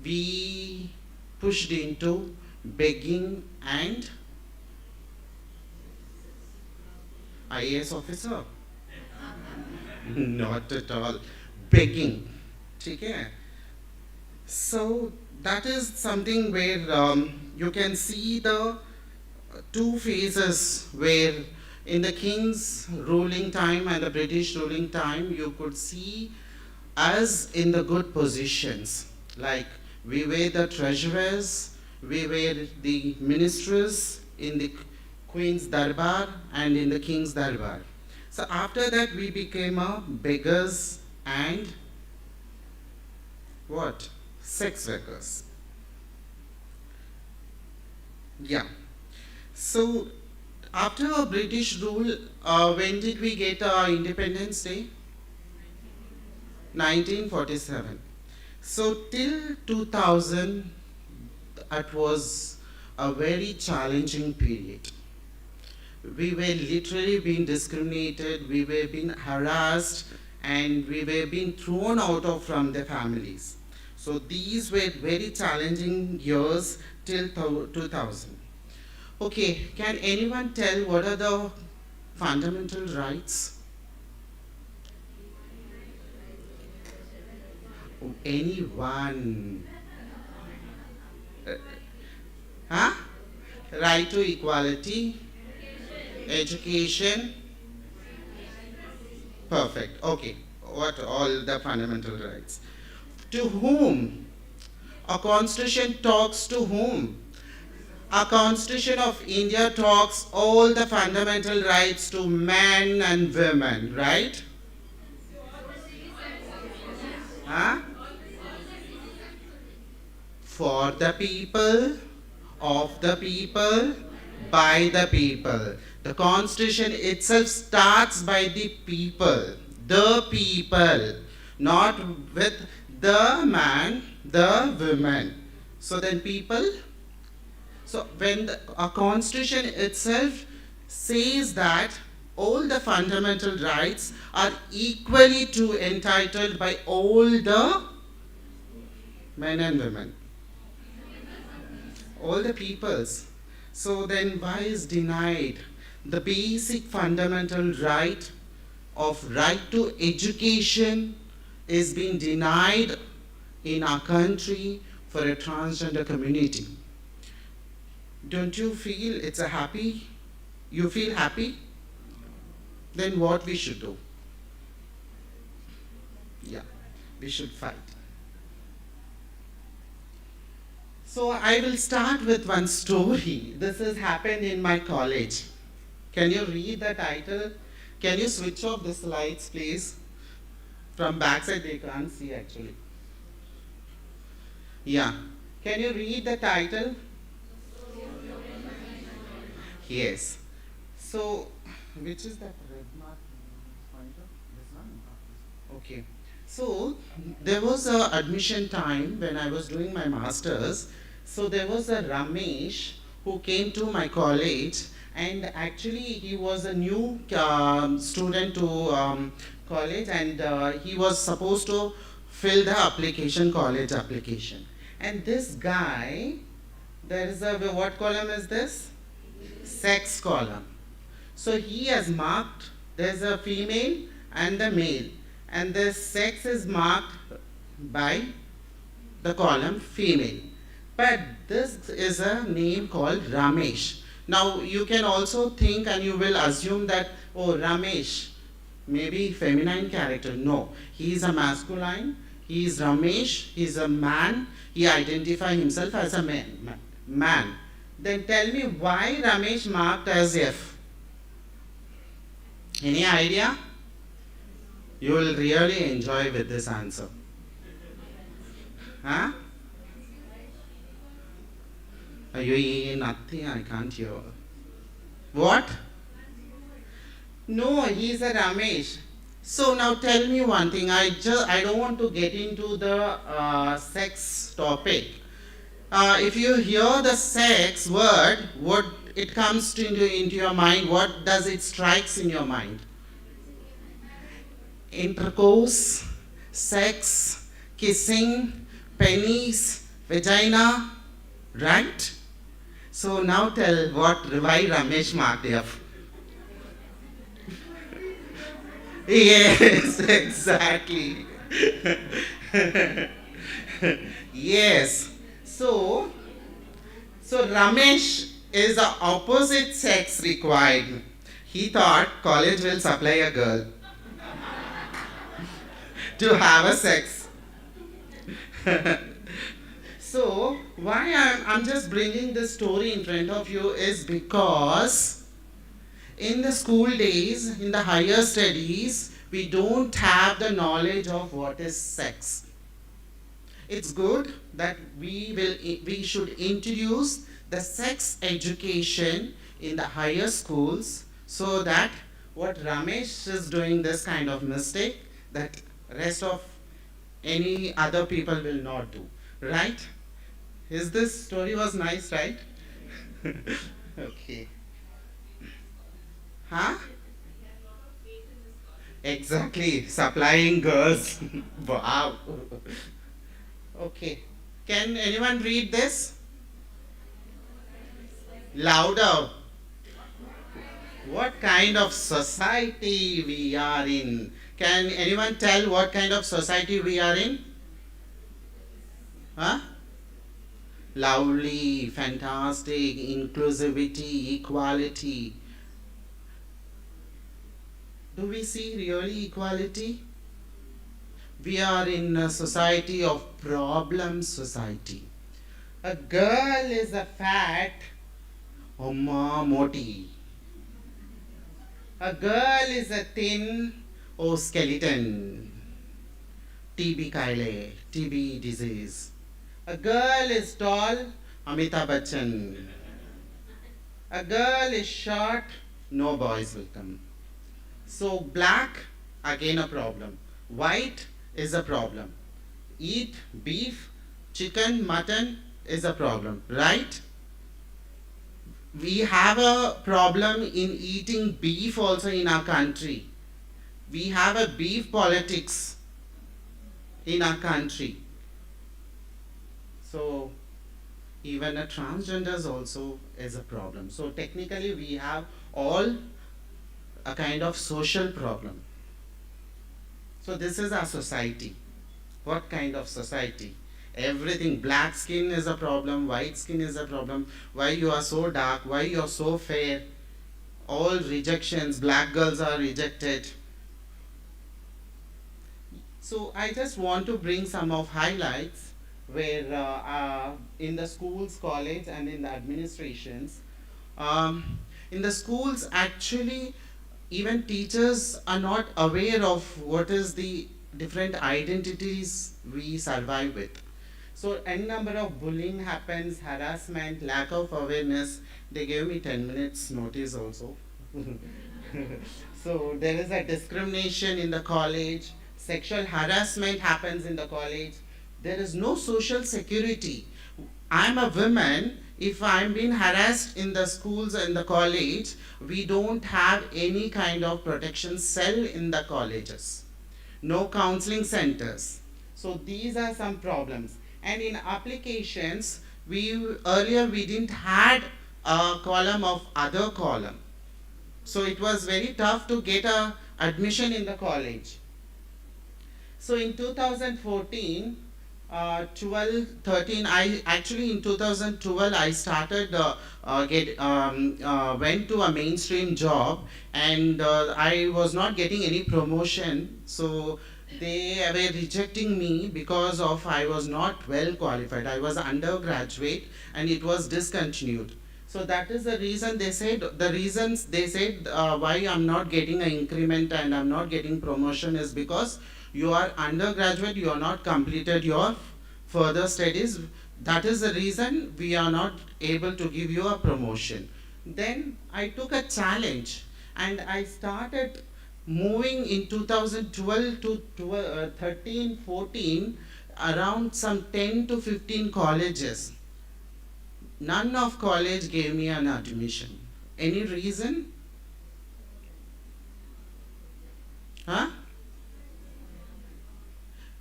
we pushed into begging and IAS officer. Not at all. Begging. Okay? So that is something where you can see the two phases where in the king's ruling time and the British ruling time, you could see us in the good positions. Like we were the treasurers, we were the ministers in the Queen's Darbar and in the King's Darbar. So after that we became beggars and what? Sex workers. Yeah. So after a British rule, when did we get our Independence Day? 1947. So till 2000, it was a very challenging period. We were literally being discriminated, we were being harassed, and we were being thrown out from the families. So these were very challenging years till 2000. Okay, can anyone tell what are the fundamental rights? Anyone? Huh? Right to equality? Education? Perfect. Okay. What all the fundamental rights? To whom? A constitution talks to whom? A constitution of India talks all the fundamental rights to men and women, right? Huh? For the people, of the people, by the people. The constitution itself starts by the people, not with the man, the woman. So then people, so when a constitution itself says that all the fundamental rights are equally to entitled by all the men and women, all the peoples. So then why is denied the basic fundamental right of right to education is being denied in our country for a transgender community? Don't you feel it's a happy? You feel happy? Then what we should do? Yeah, we should fight. So I will start with one story. This has happened in my college. Can you read the title? Can you switch off the slides, please? From backside they can't see actually. Yeah. Can you read the title? Yes. So which is that red mark pointer? This one? Okay. So there was a admission time when I was doing my masters. So there was a Ramesh who came to my college, and actually he was a new student to college, and he was supposed to fill the application, college application. And this guy, there is a, what column is this? Sex column. So he has marked, there's a female and the male, and the sex is marked by the column female. But this is a name called Ramesh. Now you can also think and you will assume that, oh, Ramesh, maybe feminine character. No, he is a masculine. He is Ramesh. He is a man. He identifies himself as a man. Then tell me why Ramesh marked as F? Any idea? You will really enjoy with this answer. Huh? Nothing, I can't hear. What? No, he's a Ramesh. So now tell me one thing. I don't want to get into the sex topic. If you hear the sex word, what it comes into your mind, what does it strikes in your mind? Intercourse, sex, kissing, penis, vagina, right? So now tell why Ramesh marked F. Yes, exactly. Yes. So Ramesh is the opposite sex required. He thought college will supply a girl to have a sex. So why I'm just bringing this story in front of you is because in the school days, in the higher studies, we don't have the knowledge of what is sex. It's good that we should introduce the sex education in the higher schools so that what Ramesh is doing this kind of mistake that rest of any other people will not do. Right? This story was nice, right? Okay. Huh? Exactly, supplying girls. Wow. Okay. Can anyone read this? Louder. What kind of society we are in? Can anyone tell what kind of society we are in? Huh? Lovely, fantastic, inclusivity, equality. Do we see really equality? We are in a society of problem society. A girl is a fat, moti. A girl is a thin, skeleton. TB Kaile, TB disease. A girl is tall, Amitabh Bachchan. A girl is short, no boys will come. So black, again a problem. White is a problem. Eat beef, chicken, mutton is a problem, right? We have a problem in eating beef also in our country. We have a beef politics in our country. So even a transgenders also is a problem. So technically we have all a kind of social problem. So this is our society. What kind of society? Everything, black skin is a problem, white skin is a problem. Why you are so dark? Why you are so fair? All rejections, black girls are rejected. So I just want to bring some of highlights where in the schools, college and in the administrations. In the schools actually even teachers are not aware of what is the different identities we survive with. So n number of bullying happens, harassment, lack of awareness. They gave me 10 minutes notice also. So there is a discrimination in the college, sexual harassment happens in the college, there is no social security. I'm a woman, if I'm being harassed in the schools and the college, we don't have any kind of protection cell in the colleges. No counseling centers. So these are some problems. And in applications, earlier we didn't had a column of other column. So it was very tough to get a admission in the college. So in 2014, 12, 13, I actually in 2012 I started went to a mainstream job, and I was not getting any promotion. So they were rejecting me because of I was not well qualified. I was undergraduate and it was discontinued. So that is the reason they said, why I'm not getting an increment and I'm not getting promotion is because you are undergraduate, you are not completed your further studies. That is the reason we are not able to give you a promotion. Then I took a challenge and I started moving in 2012 to 13, 14, around some 10 to 15 colleges. None of college gave me an admission. Any reason? Huh?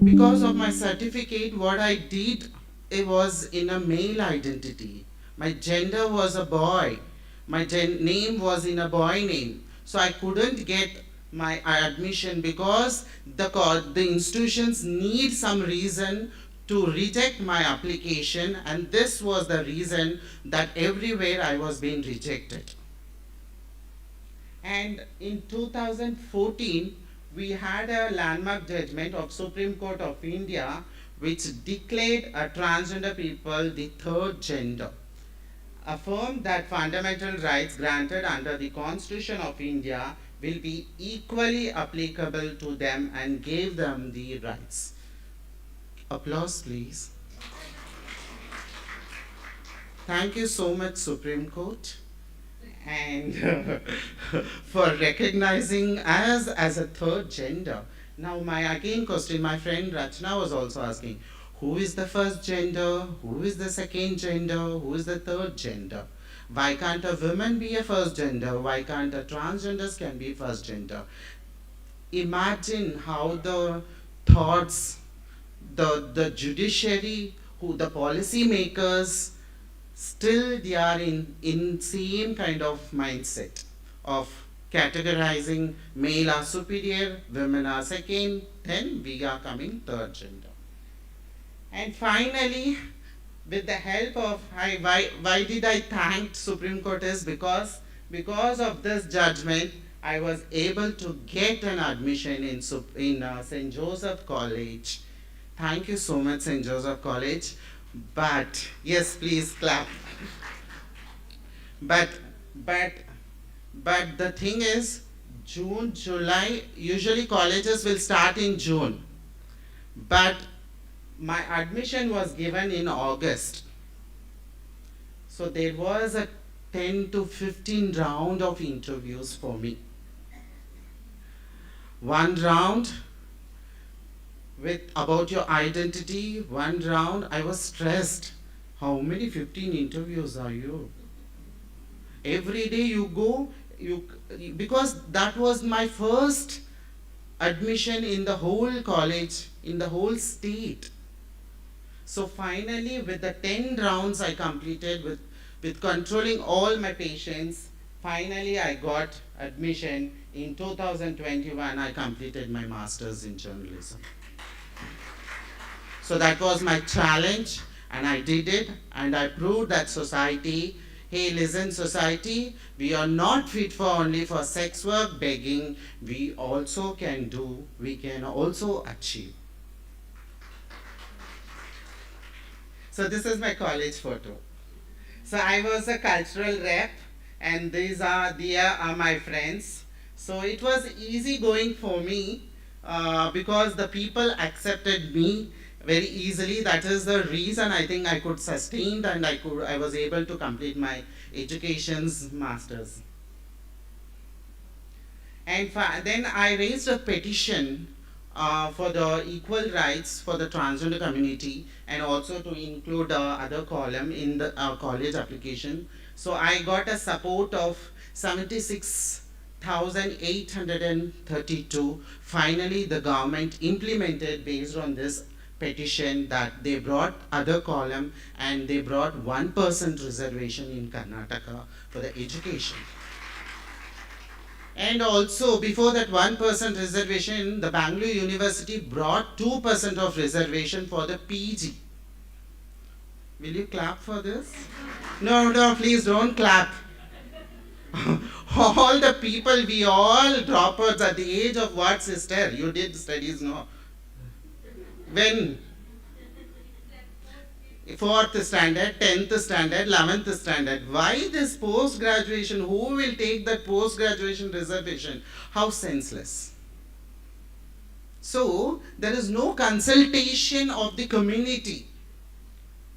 Because of my certificate, what I did, it was in a male identity. My gender was a boy. My name was in a boy name. So I couldn't get my admission because the institutions need some reason to reject my application, and this was the reason that everywhere I was being rejected. And in 2014, we had a landmark judgment of Supreme Court of India which declared a transgender people the third gender, affirmed that fundamental rights granted under the Constitution of India will be equally applicable to them and gave them the rights. Applause, please. Thank you so much, Supreme Court, and for recognizing us as a third gender. Now, my question, my friend Rachna was also asking, who is the first gender? Who is the second gender? Who is the third gender? Why can't a woman be a first gender? Why can't a transgenders can be first gender? Imagine how the thoughts, the judiciary, the policy makers, still they are in same kind of mindset of categorizing male are superior, women are second, then we are coming third gender. And finally, with the help of, why did I thank Supreme Court is because of this judgment, I was able to get an admission in St. Joseph College. Thank you so much, St. Joseph College. But, yes, please clap. But the thing is, June, July, usually colleges will start in June. But my admission was given in August. So there was a 10 to 15 round of interviews for me. One round with about your identity, one round I was stressed. How many 15 interviews are you? Every day you go, because that was my first admission in the whole college, in the whole state. So finally, with the 10 rounds I completed with controlling all my patients, finally I got admission. In 2021, I completed my master's in journalism. So that was my challenge, and I did it, and I proved that society, hey, listen, society, we are not fit for only for sex work, begging, we also can do, we can also achieve. So this is my college photo. So I was a cultural rep, and they are my friends. So it was easy going for me because the people accepted me very easily. That is the reason I think I could sustain, and I was able to complete my education's master's. And then I raised a petition for the equal rights for the transgender community, and also to include other column in the college application. So I got a support of 76,832. Finally, the government implemented based on this petition that they brought other column, and they brought 1% reservation in Karnataka for the education. And also, before that 1% reservation, the Bangalore University brought 2% of reservation for the PG. Will you clap for this? No, please don't clap. All the people, we all dropouts at the age of what, sister? You did studies, no? When? 4th standard, 10th standard, 11th standard. Why this post-graduation? Who will take that post-graduation reservation? How senseless. So, there is no consultation of the community.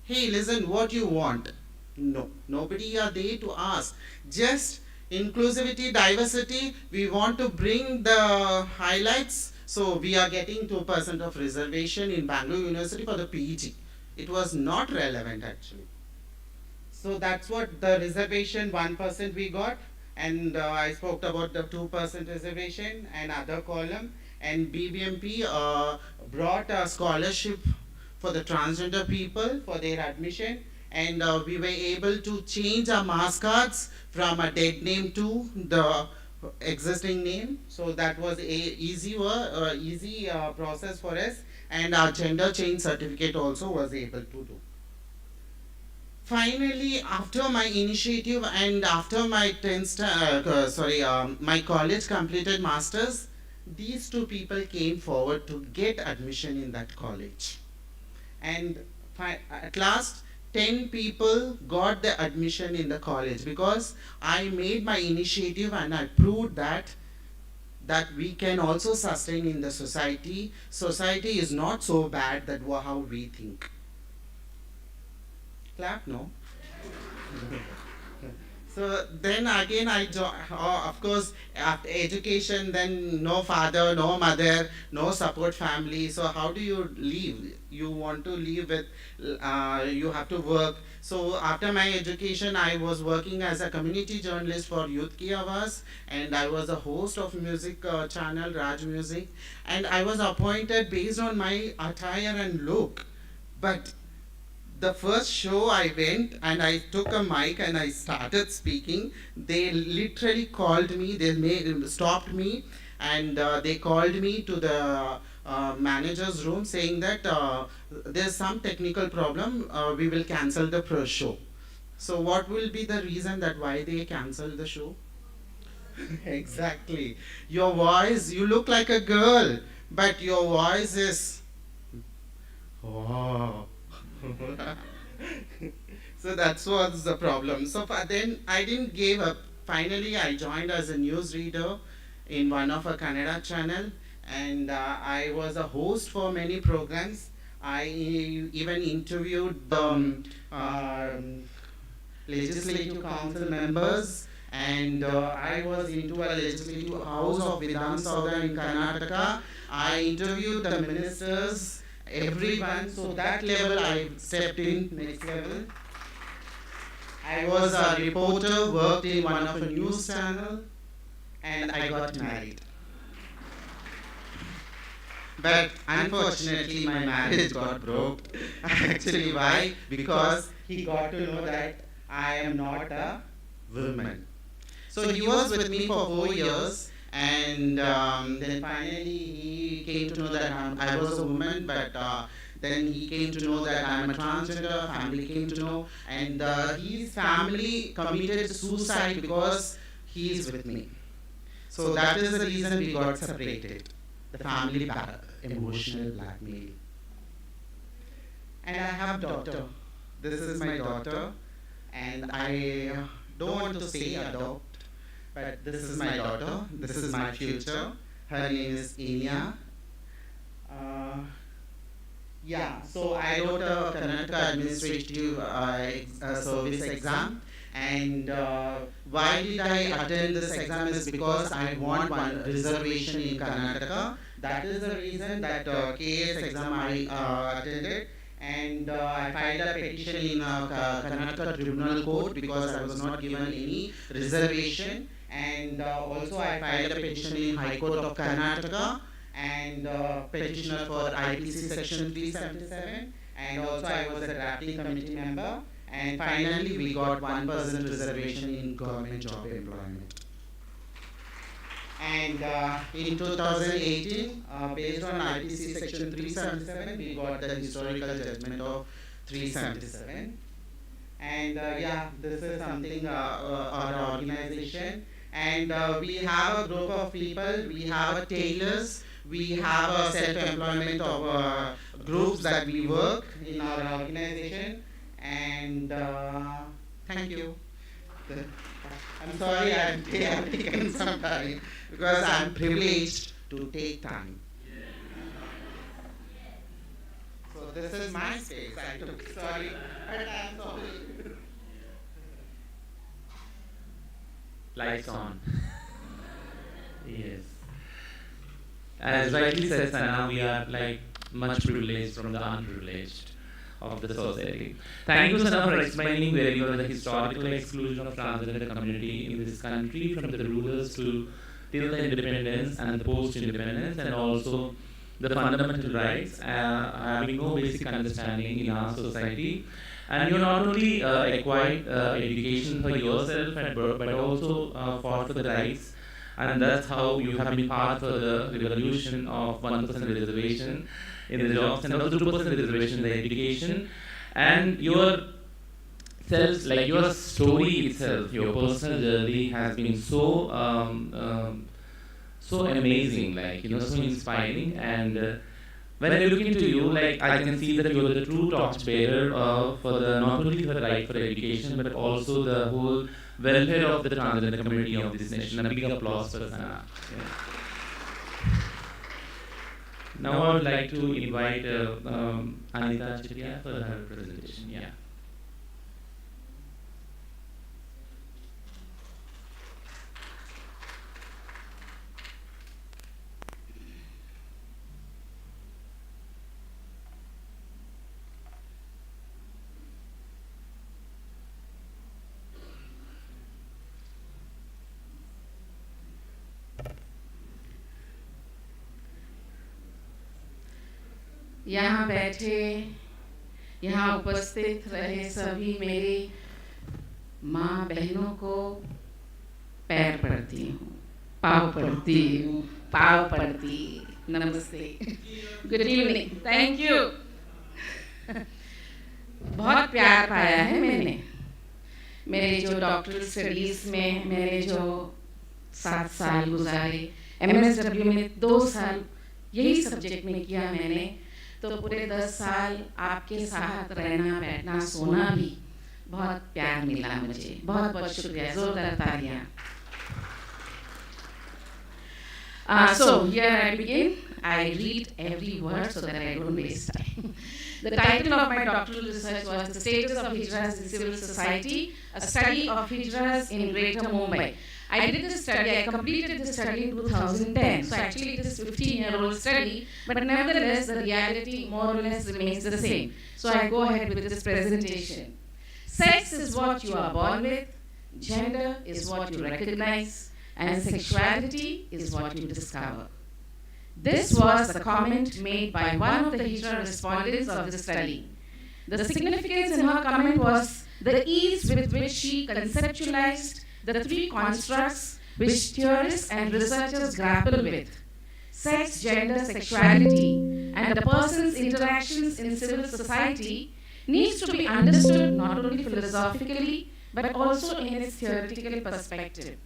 Hey, listen, what you want? No, nobody are there to ask. Just inclusivity, diversity, we want to bring the highlights. So, we are getting 2% of reservation in Bangalore University for the PG. It was not relevant actually. So that's what the reservation 1% we got, and I spoke about the 2% reservation and other column, and BBMP brought a scholarship for the transgender people for their admission, and we were able to change our mascots from a dead name to the existing name. So that was a easy process for us. And our gender change certificate also was able to do. Finally, after my initiative and after my my college completed masters, these two people came forward to get admission in that college. And at last, 10 people got the admission in the college because I made my initiative and I proved that we can also sustain in the society. Society is not so bad that how we think. Clap, no? So then again of course, after education, then no father, no mother, no support family. So how do you leave? You want to leave with, you have to work. So after my education, I was working as a community journalist for Youth Ki Awaaz, and I was a host of music channel Raj Music, and I was appointed based on my attire and look. But the first show I went and I took a mic and I started speaking, they literally called me, stopped me, and they called me to the manager's room saying that there's some technical problem, we will cancel the first show. So what will be the reason that why they cancel the show? Exactly. Your voice, you look like a girl, but your voice is, oh. So that was the problem. So then I didn't give up. Finally, I joined as a newsreader in one of a Kannada channel, and I was a host for many programs. I even interviewed the legislative council members, and I was into a legislative house of Vidhan Sabha in Karnataka. I interviewed the ministers, everyone. So that level I stepped in, next level. I was a reporter, worked in one of a news channel, and I got married. But unfortunately, my marriage got broke. Actually, why? Because he got to know that I am not a woman. So he was with me for 4 years, and then finally he came to know that I was a woman, but then he came to know that I am a transgender, family came to know, and his family committed suicide because he is with me. So that is the reason we got separated. The family emotional blackmail. And I have a daughter. This is my daughter, and I don't want to say adopt, but this is my daughter. This is my future. Her name is Enya. So I wrote a Karnataka Administrative Service exam, And why did I attend this exam is because I want one reservation in Karnataka. That is the reason that KS exam I attended. And I filed a petition in Karnataka Tribunal Court because I was not given any reservation. And also I filed a petition in High Court of Karnataka and petitioner for IPC section 377. And also I was a drafting committee member. And finally we got 1% reservation in government job employment. And in 2018, based on IPC section 377, we got the historical judgment of 377. And yeah, this is something our organization. And we have a group of people, we have tailors, we have a self-employment of groups that we work in our organization. And thank you. I'm sorry I've taken some time because I'm privileged to take time. So this is my space. I took sorry, but I'm sorry.
Lights on. Yes. As rightly said Sana, we are like much privileged from the unprivileged of the society. Thank you, Sana, for explaining where you are the historical exclusion of transgender community in this country from the rulers to till the independence and the post-independence, and also the fundamental rights, having no basic understanding in our society. And you not only acquired education for yourself at birth, but also fought for the rights, and that's how you have been part of the revolution of 1% reservation in the jobs and also 2% reservation in the education. And your self, like your story itself, your personal journey has been so so amazing, like so inspiring. And when I look into you, like I can see that you are the true torchbearer for the not only for the right for education, but also the whole welfare of the transgender community of this nation. A big applause for Sana. Yeah. Now I would like to invite Anita Chettiar for her presentation. Yeah.
यहाँ बैठे, यहाँ उपस्थित रहे सभी मेरे माँ बहनों को पैर पड़ती हूँ, पाँव पड़ती, नमस्ते, गुड इवनिंग, थैंक यू। बहुत प्यार पाया है मैंने, मेरे जो डॉक्टरल स्टडीज़ में मैंने जो 7 साल गुजारे, MSW में 2 साल यही सब्जेक्ट में किया मैंने, तो पूरे 10 साल आपके साथ रहना, बैठना, सोना भी बहुत प्यार मिला मुझे। बहुत बहुत शुक्रिया, जोरदार तालियां। So here I begin. I read every word so that I don't waste time. The title of my doctoral research was The Status of Hijras in Civil Society, a study of Hijras in Greater Mumbai. I did this study, I completed this study in 2010. So actually it is a 15-year-old study, but nevertheless the reality more or less remains the same. So I go ahead with this presentation. Sex is what you are born with, gender is what you recognize, and sexuality is what you discover. This was the comment made by one of the Hijra respondents of the study. The significance in her comment was the ease with which she conceptualized the 3 constructs which theorists and researchers grapple with: sex, gender, sexuality, and a person's interactions in civil society needs to be understood not only philosophically, but also in its theoretical perspective.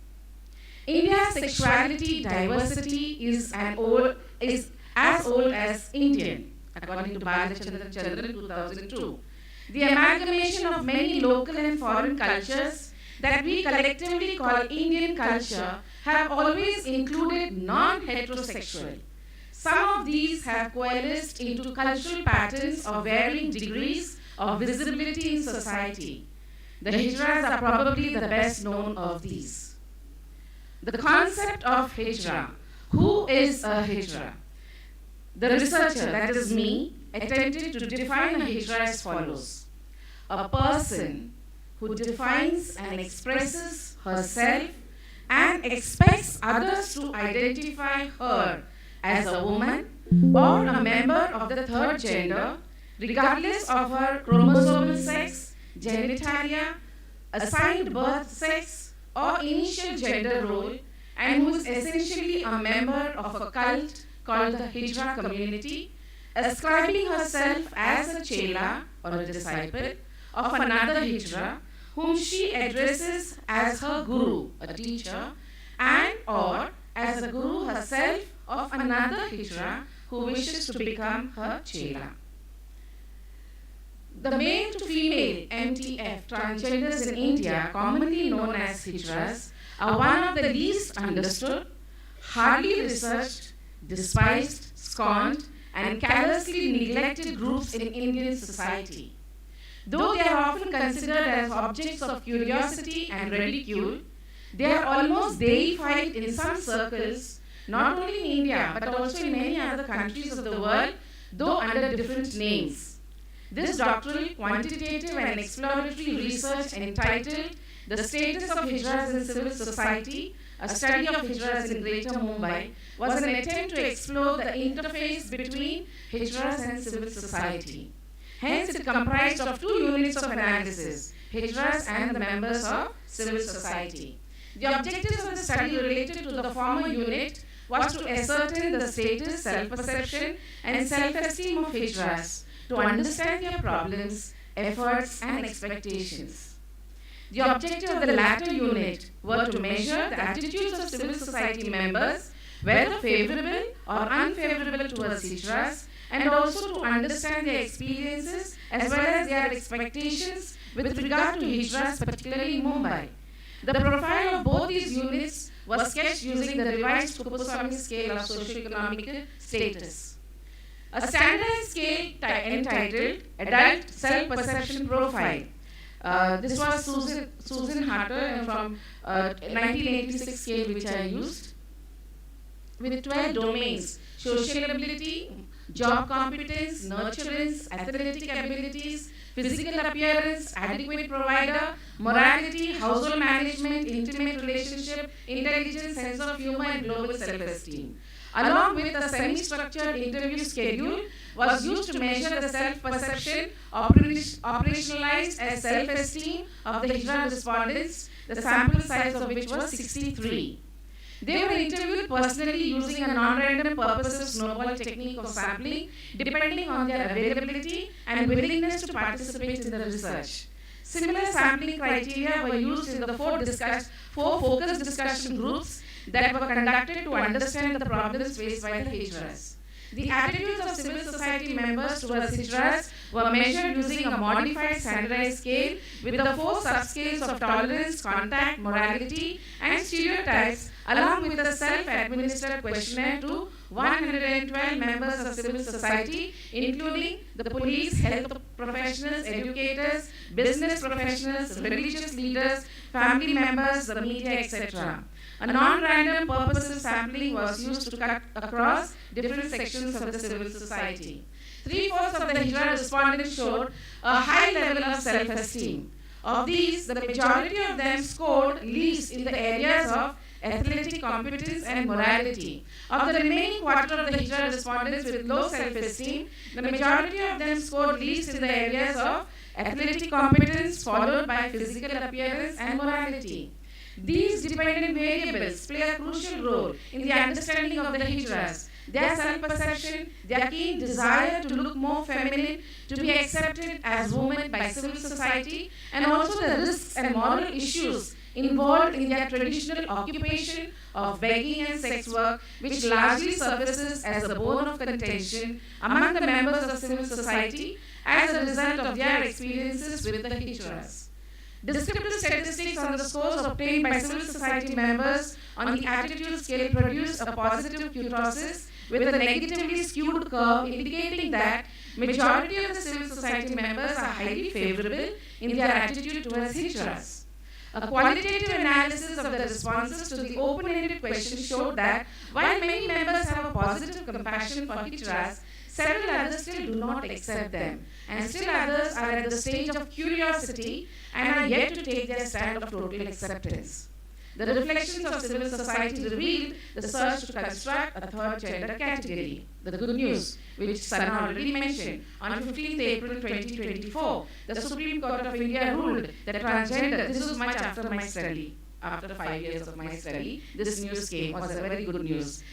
India's sexuality diversity is as old as Indian, according to Balachandran 2002. The amalgamation of many local and foreign cultures that we collectively call Indian culture have always included non-heterosexual. Some of these have coalesced into cultural patterns of varying degrees of visibility in society. The Hijras are probably the best known of these. The concept of Hijra. Who is a Hijra? The researcher, that is me, attempted to define a Hijra as follows. A person who defines and expresses herself and expects others to identify her as a woman or a member of the third gender, regardless of her chromosomal sex, genitalia, assigned birth sex, or initial gender role, and who is essentially a member of a cult called the Hijra community, ascribing herself as a chela or a disciple of another Hijra, whom she addresses as her guru, a teacher, and or as a guru herself of another Hijra who wishes to become her chela. The male to female MTF transgenders in India, commonly known as Hijras, are one of the least understood, hardly researched, despised, scorned, and callously neglected groups in Indian society. Though they are often considered as objects of curiosity and ridicule, they are almost deified in some circles, not only in India but also in many other countries of the world, though under different names. This doctoral, quantitative and exploratory research entitled The Status of Hijras in Civil Society, a study of Hijras in Greater Mumbai, was an attempt to explore the interface between Hijras and civil society. Hence, it comprised of two units of analysis, Hijras and the members of civil society. The objectives of the study related to the former unit was to ascertain the status, self-perception, and self-esteem of Hijras, to understand their problems, efforts, and expectations. The objective of the latter unit were to measure the attitudes of civil society members, whether favorable or unfavorable towards Hijras, and also to understand their experiences as well as their expectations with regard to Hijras, particularly in Mumbai. The profile of both these units was sketched using the revised Kuppuswamy scale of socio-economic status. A standardized scale entitled Adult Self-Perception Profile. This was Susan Harter from 1986 scale which I used, with 12 domains: social ability, job competence, nurturance, athletic abilities, physical appearance, adequate provider, morality, household management, intimate relationship, intelligence, sense of humor, and global self-esteem. Along with a semi-structured interview schedule was used to measure the self-perception operationalized as self-esteem of the Hijra respondents, the sample size of which was 63. They were interviewed personally using a non-random purposive snowball technique of sampling, depending on their availability and willingness to participate in the research. Similar sampling criteria were used in the four focus discussion groups that were conducted to understand the problems faced by the Hijras. The attitudes of civil society members towards Hijras were measured using a modified standardized scale with the four subscales of tolerance, contact, morality, and stereotypes, along with a self-administered questionnaire to 112 members of civil society, including the police, health professionals, educators, business professionals, religious leaders, family members, the media, etc. A non-random purposive sampling was used to cut across different sections of the civil society. 3/4 of the Hijra respondents showed a high level of self-esteem. Of these, the majority of them scored least in the areas of athletic competence and morality. Of the remaining quarter of the Hijra respondents with low self-esteem, the majority of them scored least in the areas of athletic competence, followed by physical appearance and morality. These dependent variables play a crucial role in the understanding of the Hijras. Their self-perception, their keen desire to look more feminine, to be accepted as women by civil society, and also the risks and moral issues involved in their traditional occupation of begging and sex work, which largely surfaces as a bone of contention among the members of civil society as a result of their experiences with the Hijras. Descriptive statistics on the scores obtained by civil society members on the attitude scale produce a positive kurtosis with a negatively skewed curve indicating that Majority of the civil society members are highly favorable in their attitude towards Hijras. A qualitative analysis of the responses to the open-ended question showed that while many members have a positive compassion for Hijras, several others still do not accept them, and still others are at the stage of curiosity and are yet to take their stand of total acceptance. The reflections of civil society revealed the search to construct a third gender category. The good news, which Sana already mentioned, on 15th April 2024, the Supreme Court of India ruled that transgender, this was much after my study, after 5 years of my study, this news came, was a very good news.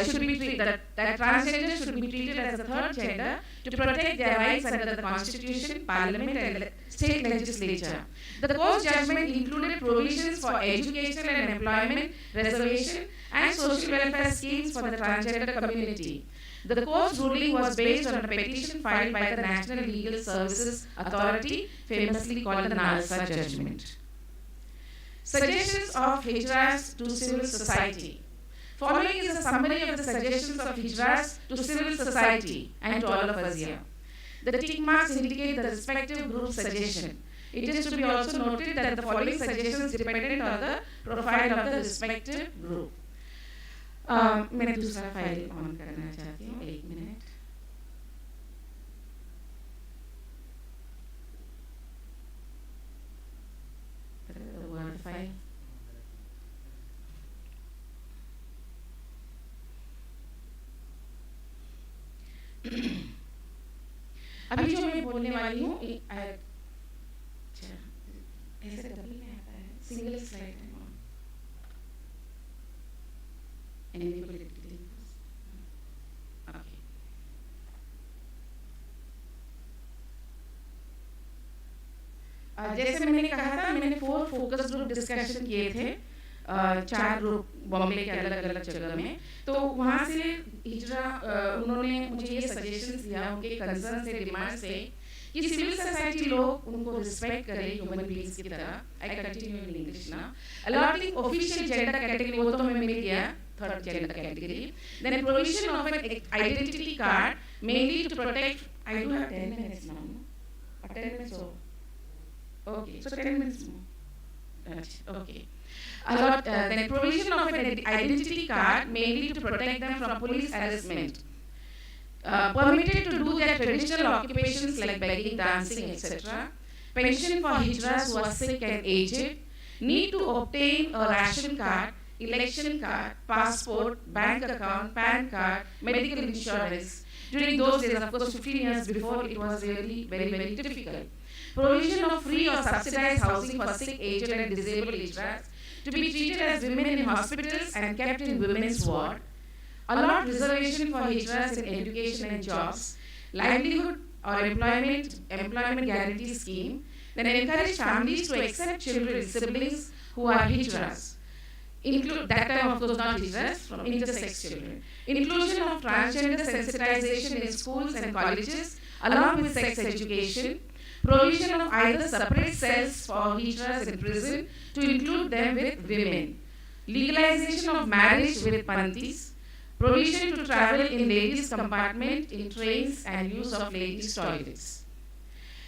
Should be treated, that transgender should be treated as a third gender to protect their rights under the Constitution, Parliament and state legislature. The court's judgment included provisions for education and employment, reservation and social welfare schemes for the transgender community. The court's ruling was based on a petition filed by the National Legal Services Authority, famously called the NALSA judgment. Suggestions of Hijras to civil society. Following is a summary of the suggestions of Hijras to civil society and to all of us here. The tick marks indicate the respective group's suggestion. It is to be also noted that the following suggestions depended on the profile of the respective group. मैं दूसरा file on करना चाहती हूँ, 1 minute. The word file. अभी जो मैं बोलने वाली हूँ, ऐसे डबल में आता है, सिंगल स्लाइड है. Enable it, please. Okay. जैसे मैंने कहा था, मैंने 4 फोकस ग्रुप डिस्कशन किए थे, 4 ग्रुप बॉम्बे के अलग अलग जगह में. तो वहाँ से हिजरा उन्होंने मुझे ये सजेशंस दिया, उनके कंसर्न से, डिमांड से, कि सिविल सोसाइटी लोग उनको रिस्पेक्ट करें ह्यूमन बीइंग्स की तरह. आई कंटिन्यू इन इंग्लिश ना. अलॉटिंग ऑफिशियल जेंडर कैटेगरी, वो तो हमें मिल गया, third gender category. Then provision of an identity card, mainly to protect. I do have 10 minutes now. Or 10 minutes or? Okay, so 10 minutes more. Okay. Then provision of an identity card, mainly to protect them from police harassment. Permitted to do their traditional occupations like begging, dancing, etc. Pension for Hijras who are sick and aged. Need to obtain a ration card, election card, passport, bank account, PAN card, medical insurance. During those days, of course, 15 years before, it was really very, very difficult. Provision of free or subsidized housing for sick, aged and disabled Hijras to be treated as women in hospitals and kept in women's ward. Allot reservation for Hijras in education and jobs. Livelihood or employment guarantee scheme. Then encourage families to accept children, siblings who are Hijras. Include, that time of course not Hijras, from intersex children. Inclusion of transgender sensitization in schools and colleges along with sex education. Provision of either separate cells for Hijras in prison to include them with women. Legalization of marriage with pantis. Provision to travel in ladies' compartment in trains and use of ladies' toilets.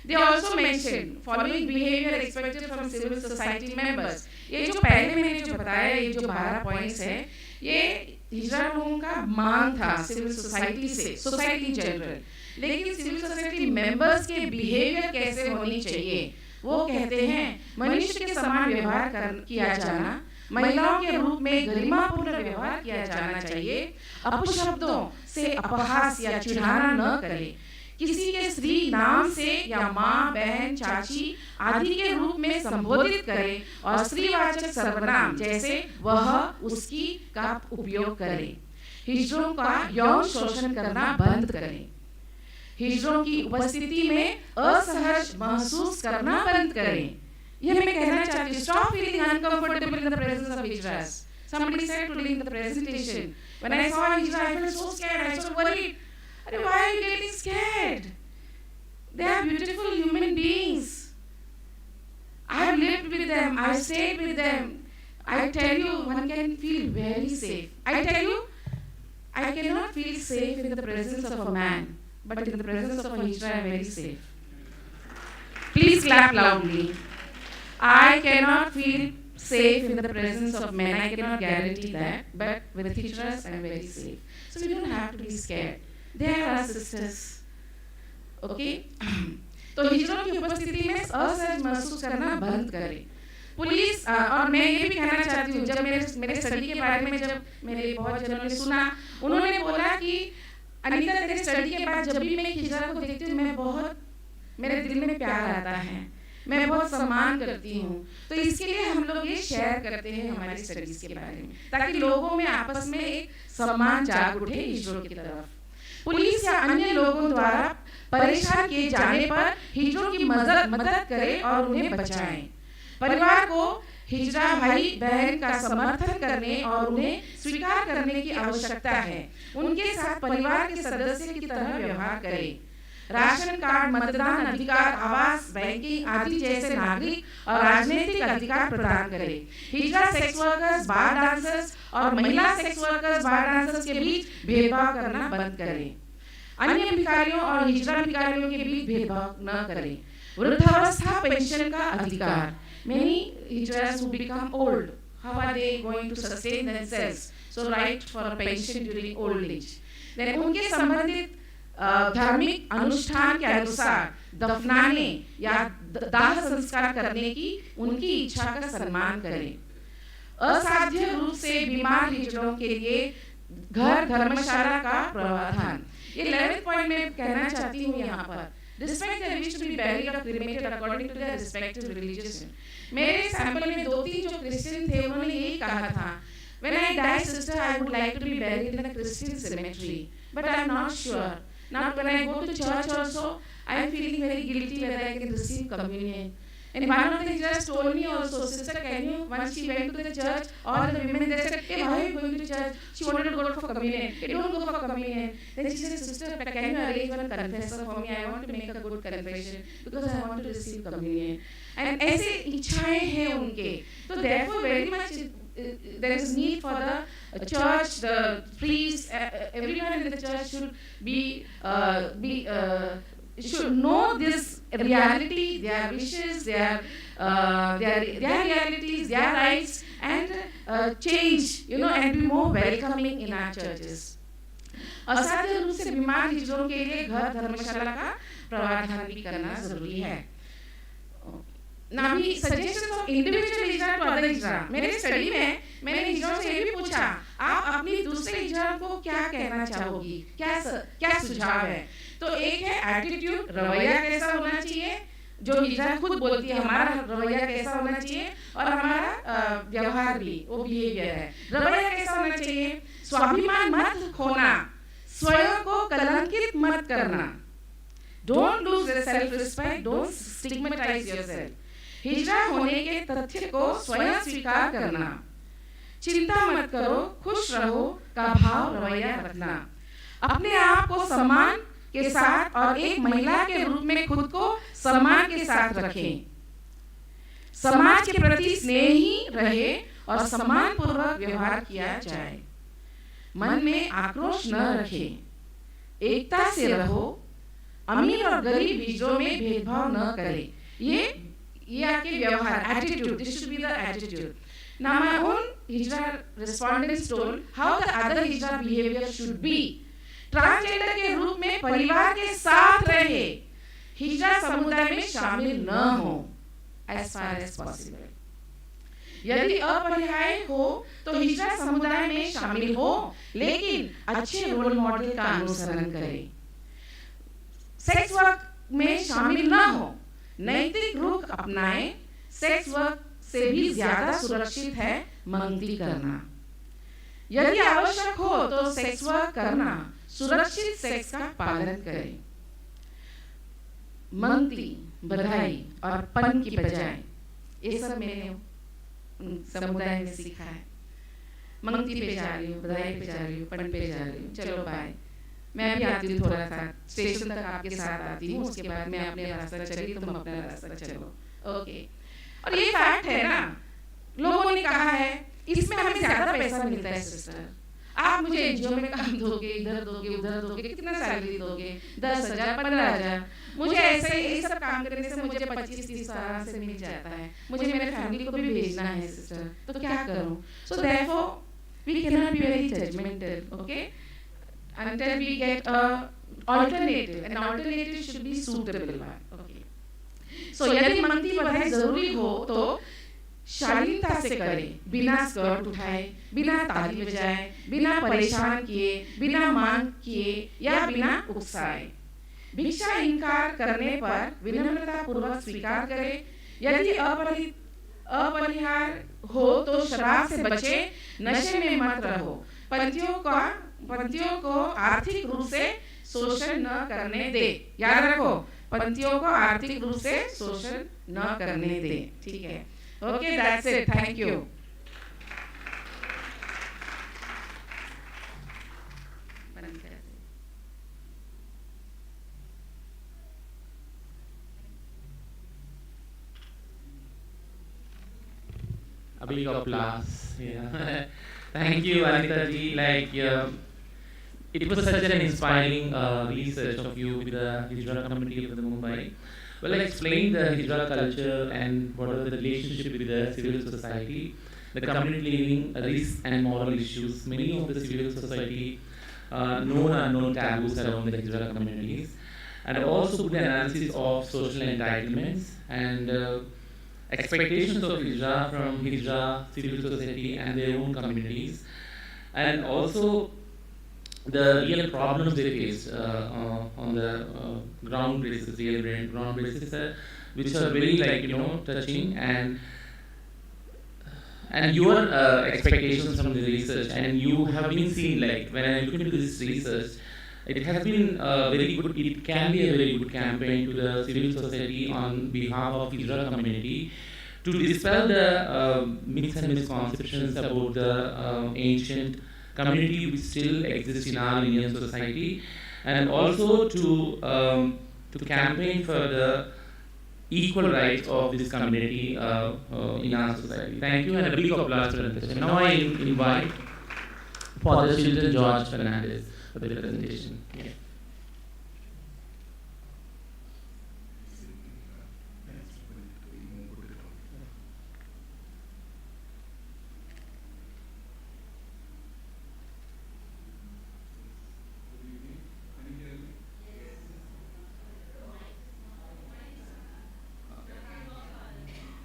They also mentioned following behavior expected from civil society members. ये जो पहले मैंने जो बताया, ये जो 12 points हैं, ये हिजरा लोगों का मांग था सिविल सोसाइटी से, सोसाइटी इन जनरल. लेकिन सिविल सोसाइटी मेंबर्स के बिहेवियर कैसे होनी चाहिए, वो कहते हैं मनुष्य के समान व्यवहार किया जाना, महिलाओं के रूप में गरिमापूर्ण व्यवहार किया जाना चाहिए, अपशब्दों से अपहास या चिढ़ाना न करें, किसी के स्त्री नाम से या माँ, बहन, चाची आदि के रूप में संबोधित करें और स्त्रीवाचक सर्वनाम जैसे वह, उसकी का उपयोग करें. हिजरों का यौन शोषण करना बंद करें. हिजरों की उपस्थिति में असहज महसूस करना बंद करें. ये मैं कहना चाहती हूँ. Stop feeling uncomfortable in the presence of Hijras. Somebody said today in the presentation, when I saw Hijra, I felt so scared, I was so worried. Why are you getting scared? They are beautiful human beings. I have lived with them, I have stayed with them. I tell you, one can feel very safe. I tell you, I cannot feel safe in the presence of a man. but in the presence of a Hijra, I am very safe. Please clap loudly. I cannot feel safe in the presence of men. I cannot guarantee that, but with Hijras, I am very safe. So we don't have to be scared. They are our sisters. Okay? तो हिजरों की उपस्थिति में असहज महसूस करना बंद करें. Police और मैं ये भी कहना चाहती हूँ, जब मेरे स्टडी के बारे में जब मेरे बहुत जनों ने सुना, उन्होंने बोला कि अनीता तेरे स्टडी के बाद जब भी मैं हिजरा को देखती हूँ मेरे दिल में प्यार आता है, मैं बहुत सम्मान करती हूँ. तो इसके लिए हम लोग ये शेयर करते हैं हमारी स्टडीज के बारे में, ताकि लोगों में आपस में एक सम्मान जाग उठे हिजरों की तरफ. पुलिस या अन्य लोगों द्वारा परेशान किए जाने पर हिजरों की मदद करें और उन्हें बचाएं. परिवार को हिजरा भाई बहन का समर्थन करने और उन्हें स्वीकार करने की आवश्यकता है. उनके साथ परिवार के सदस्य की तरह व्यवहार करें. राशन कार्ड, मतदान अधिकार, आवास, बैंकिंग आदि जैसे नागरिक और राजनीतिक अधिकार प्रदान करें. हिजरा सेक्स वर्कर्स, बार डांसर्स और महिला सेक्स वर्कर्स, बार डांसर्स के बीच भेदभाव करना बंद करें. अन्य भिखारियों और हिजरा भिखारियों के बीच भेदभाव न करें. वृद्धावस्था पेंशन का अधिकार. Many Hijras who become old, how are they going to sustain themselves? So right for a pension during old age. Then उनके संबंधित धार्मिक अनुष्ठान के अनुसार दफनाने या दाह संस्कार करने की उनकी इच्छा का सम्मान करें. असाध्य रूप से बीमार हिजड़ों के लिए घर धर्मशाला का प्रावधान. ये 11th पॉइंट में कहना चाहती हूँ यहाँ पर. Despite their wish to be buried or cremated according to their respective religions. मेरे सैंपल में 2-3 जो क्रिश्चियन थे उन्होंने यही कहा था, when I die sister I would like to be buried in a Christian cemetery, but I am not sure. Now when I go to church also I am feeling very guilty whether I can receive communion. And one of the Hijras told me also, sister, can you, once she went to the church, all the women they said, hey, why are you going to church? She wanted to go for communion. Hey, don't go for communion. Then she said, sister, can you arrange one confessor for me? I want to make a good confession because I want to receive communion. And ऐसे इच्छाएं हैं उनके. So therefore, very much there is need for the church, the priests, everyone in the church should should know this reality, their wishes, their realities, their rights, and change, and be more welcoming in our churches. असाध्य रूप से बीमार हिजड़ों के लिए घर धर्मशाला का प्रावधान भी करना जरूरी है. Now we suggestions of individual hijra to other hijra. मेरे स्टडी में मैंने हिजड़ों से ये भी पूछा, आप अपनी दूसरे हिजड़ा को क्या कहना चाहोगी, क्या सुझाव है. तो एक है एटीट्यूड, रवैया कैसा होना चाहिए, जो हिजरा खुद बोलती है हमारा रवैया कैसा होना चाहिए, और हमारा व्यवहार भी, वो बिहेवियर है. रवैया कैसा होना चाहिए, स्वाभिमान मत खोना, स्वयं को कलंकित मत करना. Don't lose your self-respect, don't stigmatize yourself. हिजरा होने के तथ्य को स्वयं स्वीकार करना. चिंता मत करो, खुश रहो का भाव रवैया रखना. अपने आप को सम्मान के साथ और एक महिला के रूप में खुद को सम्मान के साथ रखें. समाज के प्रति स्नेही रहे और सम्मान पूर्वक व्यवहार किया जाए. मन में आक्रोश न रखें. एकता से रहो. अमीर और गरीब हिजरों में भेदभाव न करें. ये आपके व्यवहार, attitude, this should be the attitude. Now my own Hijra respondents told how the other Hijra behavior should be. Transgender के रूप में परिवार के साथ रहे, हिजरा समुदाय में शामिल न हो as far as possible. यदि अपरिहार्य हो तो हिजरा समुदाय में शामिल हो, लेकिन अच्छे रोल मॉडल का अनुसरण करें. सेक्स वर्क में शामिल न हो, नैतिक रुख अपनाएं. सेक्स वर्क से भी ज्यादा सुरक्षित है मंगती करना. यदि आवश्यक हो तो सेक्स वर्क करना. सुरक्षित सेक्स का पालन करें. मंगती, बधाई और पन की बजाय, ये सब मैंने समुदाय में सीखा है. मंगती पे जा रही हूँ, बधाई पे जा रही हूँ, पन पे जा रही हूँ, चलो बाय. मैं भी आती हूँ थोड़ा सा, स्टेशन तक आपके साथ आती हूँ, उसके बाद मैं अपने रास्ता चली, तुम अपना रास्ता चलो. ओके. और ये फैक्ट है ना, लोगों ने कहा है इसमें हमें ज्यादा पैसा मिलता है सिस्टर, आप मुझे एनजीओ में काम दोगे, इधर दोगे, उधर दोगे, कितना सैलरी दोगे, 10,000, 15,000, मुझे ऐसे ये सब काम करने से मुझे 25-30 आराम से मिल जाता है, मुझे मेरे फैमिली को भी भेजना है सिस्टर, तो क्या करूं? So therefore we cannot be very judgmental, okay, until we get a alternative. An alternative should be suitable one, okay. So यदि मंगती बधाई जरूरी हो तो शालीनता से करें, बिना स्कर्ट उठाए, बिना ताली बजाए, बिना परेशान किए, बिना मांग किए या बिना उकसाए। भिक्षा इनकार करने पर विनम्रता पूर्वक स्वीकार करें। यदि अपरिहार्य हो तो शराब से बचे, नशे में मत रहो। पंथियों को आर्थिक रूप से शोषण न करने दे। याद रखो, पंथियों को आर्थिक रूप से शोषण न करने दे। ठीक है? Okay, that's it. Thank you.
A big applause. Yeah. Thank you, Anita ji. It was such an inspiring research of you with the Hijra community of the Mumbai. Well, I explained the Hijra culture and what are the relationship with the civil society, the community living, risks and moral issues. Many of the civil society known and unknown taboos around the Hijra communities, and also put the analysis of social entitlements and expectations of Hijra from Hijra, civil society and their own communities, and also the real problems they face on the ground basis, ground basis, which are very touching, and your expectations from the research, and you have been seen, when I look into this research, it has been very good. It can be a very good campaign to the civil society on behalf of Hijra community to dispel the myths and misconceptions about the ancient community which still exists in our Indian society, and also to campaign for the equal rights of this community in our society. Thank you, and a big applause for the session. Now I invite Father Chilton George Fernandez for the presentation. Yeah.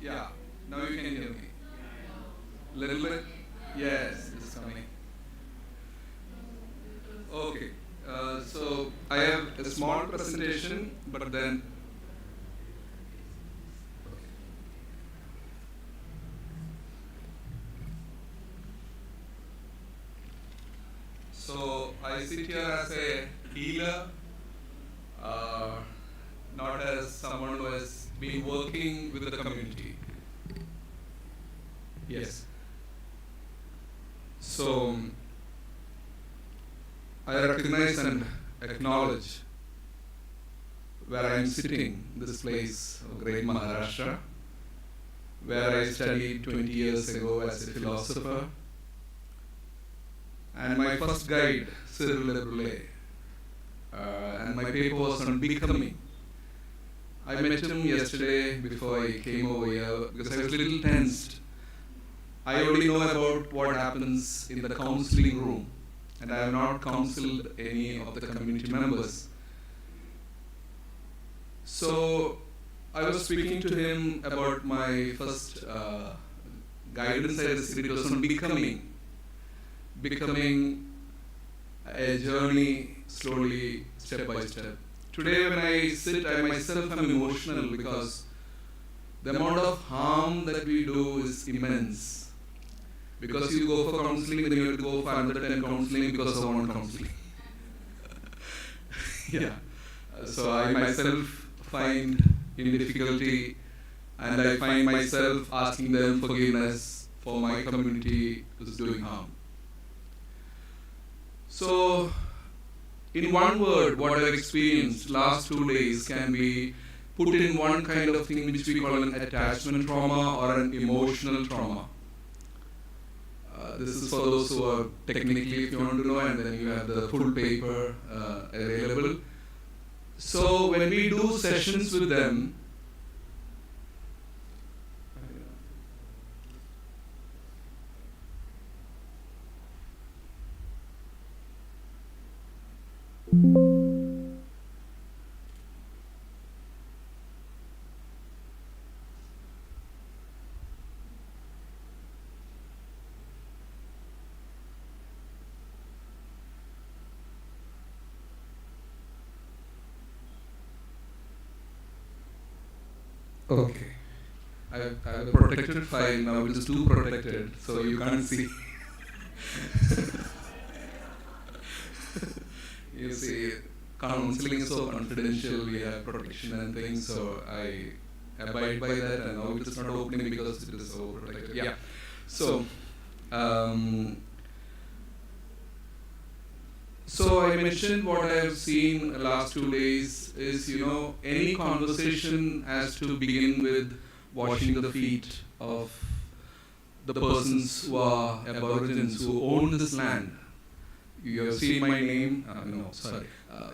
Yeah, now you can hear me. Little bit? Yes, it's coming. Okay, so I have a small presentation, but then. Okay. So I sit here as a healer, not as someone who has been working with the community. Yes. So I recognize and acknowledge where I am sitting, this place of great Maharashtra, where I studied 20 years ago as a philosopher. And my first guide, Cyril Lebrule, and my paper was on becoming. I met him yesterday before I came over here because I was a little tensed. I only know about what happens in the counseling room, and I have not counseled any of the community members. So I was speaking to him about my first guidance I received. It was on becoming a journey slowly, step by step. Today when I sit, I myself am emotional because the amount of harm that we do is immense. Because you go for counseling, then you have to go for another 10 counseling because of one counseling. Yeah. So I myself find in difficulty, and I find myself asking them forgiveness for my community who's doing harm. So, in one word, what I've experienced last 2 days can be put in one kind of thing which we call an attachment trauma or an emotional trauma. This is for those who are technically, if you want to know, and then you have the full paper available. So when we do sessions with them, okay. I have a protected file now, which is too protected, so you can't see. You see, counseling is so confidential, we have protection and things, so I abide by that, and now it is not opening because it is so protected. Yeah. So, so I mentioned what I have seen the last 2 days is, any conversation has to begin with washing the feet of the persons who are aborigines, who own this land. You have seen my name,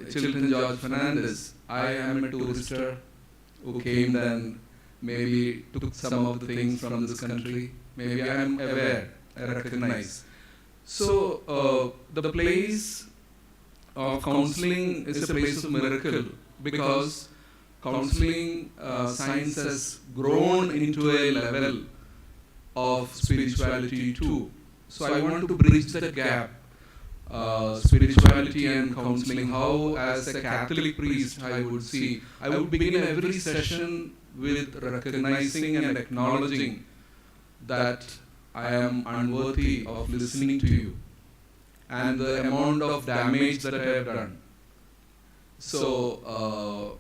Chilton George Fernandez. I am a tourister who came then, maybe took some of the things from this country. Maybe I am aware, I recognize. So the place of counseling is a place of miracle, because counseling science has grown into a level of spirituality too. So I want to bridge that gap, spirituality and counseling. How, as a Catholic priest, I would begin every session with recognizing and acknowledging that I am unworthy of listening to you, and the amount of damage that I have done. So,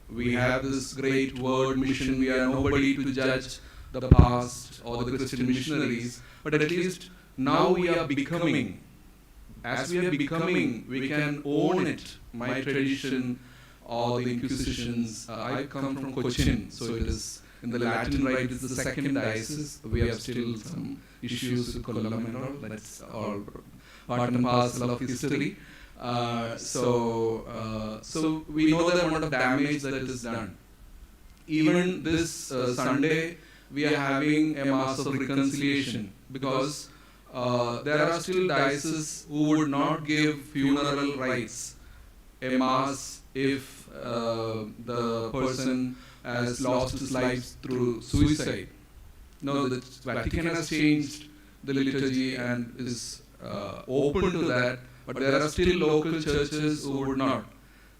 we have this great word mission, we are nobody to judge the past or the Christian missionaries, but at least now we are becoming. As we are becoming, we can own it. My tradition or the Inquisitions, I come from Cochin, so it is, in the Latin rite, it's the second diocese. We have still some issues with Kollam and all. That's all part and parcel of history. So we know the amount of damage that is done. Even this Sunday, we are having a Mass of Reconciliation, because there are still dioceses who would not give funeral rites, a Mass, if the person has lost his life through suicide. No, the Vatican has changed the liturgy and is open to that, but there are still local churches who would not.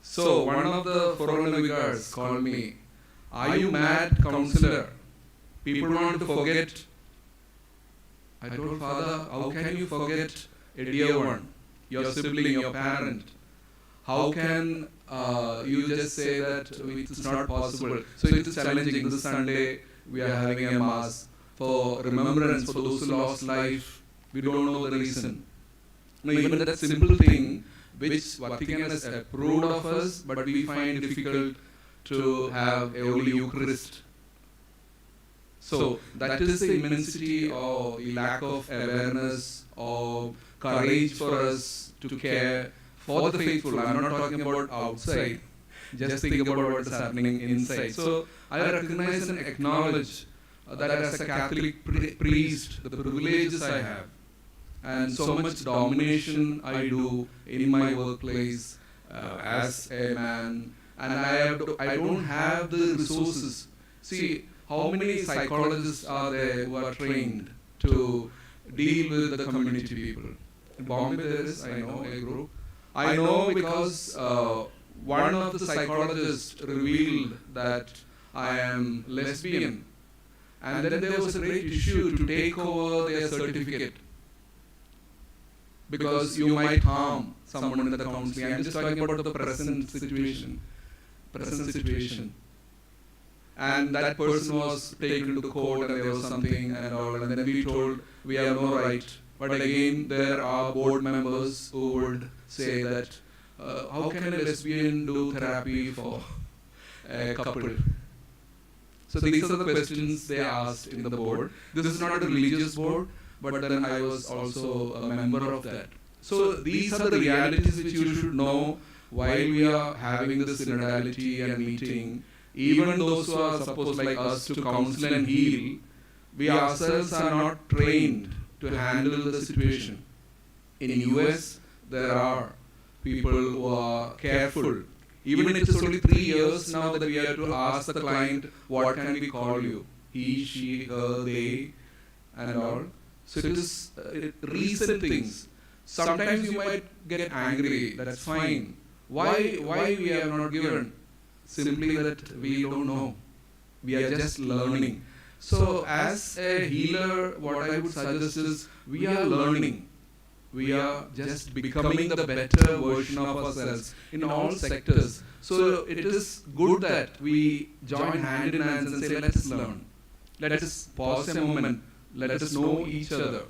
So one of the foreign vicars called me, "Are you mad, counselor? People want to forget." I told, "Father, how can you forget a dear one, your sibling, your parent? How can you just say that it's not possible?" So it is challenging. This Sunday, we are having a Mass for remembrance for those who lost life. We don't know the reason. No, even that simple thing, which Vatican has approved of us, but we find difficult to have a Holy Eucharist. So that is the immensity or the lack of awareness or courage for us to care for the faithful. I'm not talking about outside, just think about what is happening inside. So I recognize and acknowledge that as a Catholic priest, the privileges I have, and so much domination I do in my workplace as a man, and I don't have the resources. See, how many psychologists are there who are trained to deal with the community people? In Bombay there is, I know, a group. I know because one of the psychologists revealed that I am lesbian, and then there was a great issue to take over their certificate, because you might harm someone in the counseling. I'm just talking about the present situation. And that person was taken to court, and there was something and all, and then we told we have no right. But again, there are board members who would say that, how can a lesbian do therapy for a couple? So these are the questions they asked in the board. This is not a religious board, but then I was also a member of that. So these are the realities which you should know while we are having this synodality and meeting. Even those who are supposed like us to counsel and heal, we ourselves are not trained to handle the situation. In US, there are people who are careful. Even it is only 3 years now that we have to ask the client, what can we call you? He, she, her, they, and all. So it is recent things. Sometimes you might get angry, that's fine. Why we have not given? Simply that we don't know. We are just learning. So as a healer, what I would suggest is, we are learning. We are just becoming the better version of ourselves in all sectors. So it is good that we join hand in hand and say, let us learn. Let us pause a moment. Let us know each other.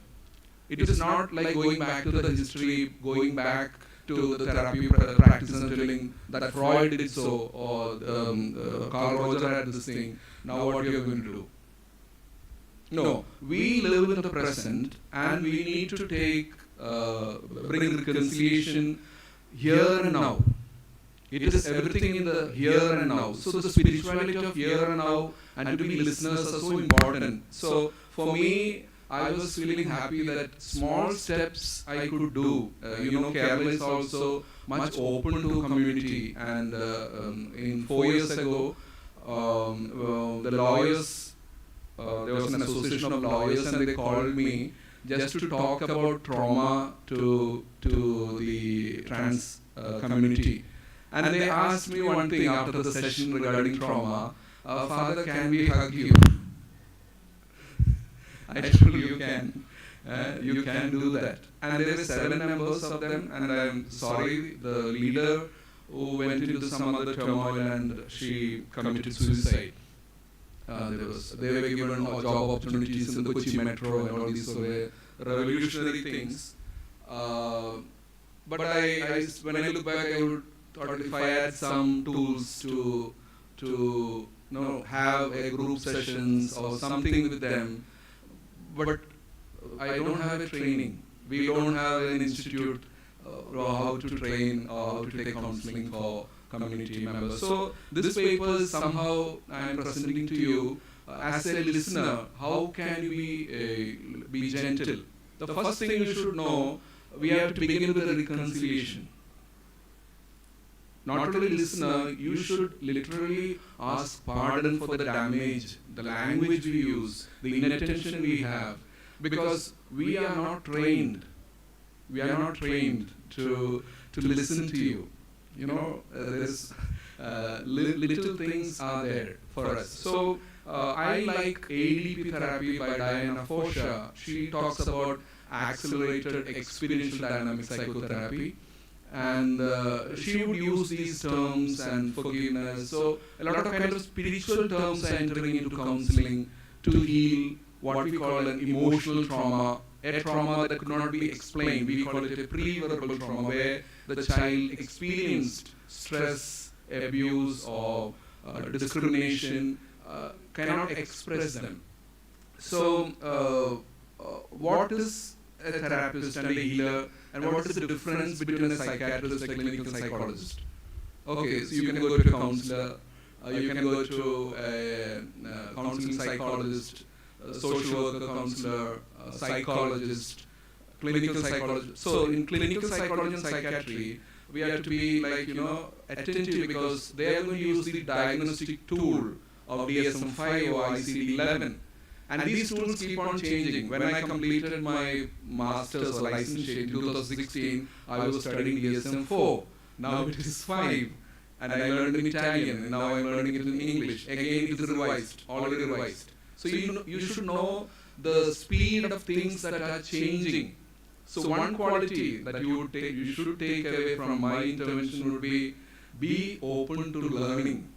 It is not like going back to the history, going back to the therapy practice and telling that Freud did so, or Carl Roger had this thing. Now what you are going to do? No, we live in the present, and we need to bring reconciliation here and now. It is everything in the here and now. So the spirituality of here and now and to be listeners are so important. So for me, I was feeling happy that small steps I could do. Kerala is also much open to community. And in 4 years ago, the lawyers, there was an association of lawyers, and they called me just to talk about trauma to the trans community. And they asked me one thing after the session regarding trauma, Father, can we hug you? I told you can do that. And there were 7 members of them, and I'm sorry, the leader who went into some other turmoil and she committed suicide. They were given job opportunities in the Kochi metro and all these sort of revolutionary things. But when I look back, I would thought if I had some tools to have a group sessions or something with them, but I don't have a training. We don't have an institute how to train or how to take counseling for community members. So this paper is somehow I am presenting to you as a listener. How can we be gentle? The first thing you should know, we have to begin with a reconciliation. Not only listener, you should literally ask pardon for the damage, the language we use, the inattention we have, because we are not trained. We are not trained to listen to you. There's little things are there for us. So I like ADP therapy by Diana Fosha. She talks about accelerated experiential dynamic psychotherapy. And she would use these terms and forgiveness. So a lot of kind of spiritual terms are entering into counseling to heal what we call an emotional trauma, a trauma that could not be explained. We call it a pre-verbal trauma, where the child experienced stress, abuse, or discrimination, cannot express them. So what is a therapist and a healer, and what is the difference between a psychiatrist and a clinical psychologist? Okay, so you can go to a counselor, you can go to a counseling psychologist, a social worker counselor, a psychologist, clinical psychologist. So in clinical psychology and psychiatry, we have to be attentive, because they are going to use the diagnostic tool of DSM-5 or ICD-11. And these tools keep on changing. When I completed my master's or licentiate in 2016, I was studying DSM-4. Now it is 5. And I learned in Italian, and now I'm learning it in English. Again, it's revised, already revised. So you should know the speed of things that are changing. So one quality that you should take away from my intervention would be open to learning.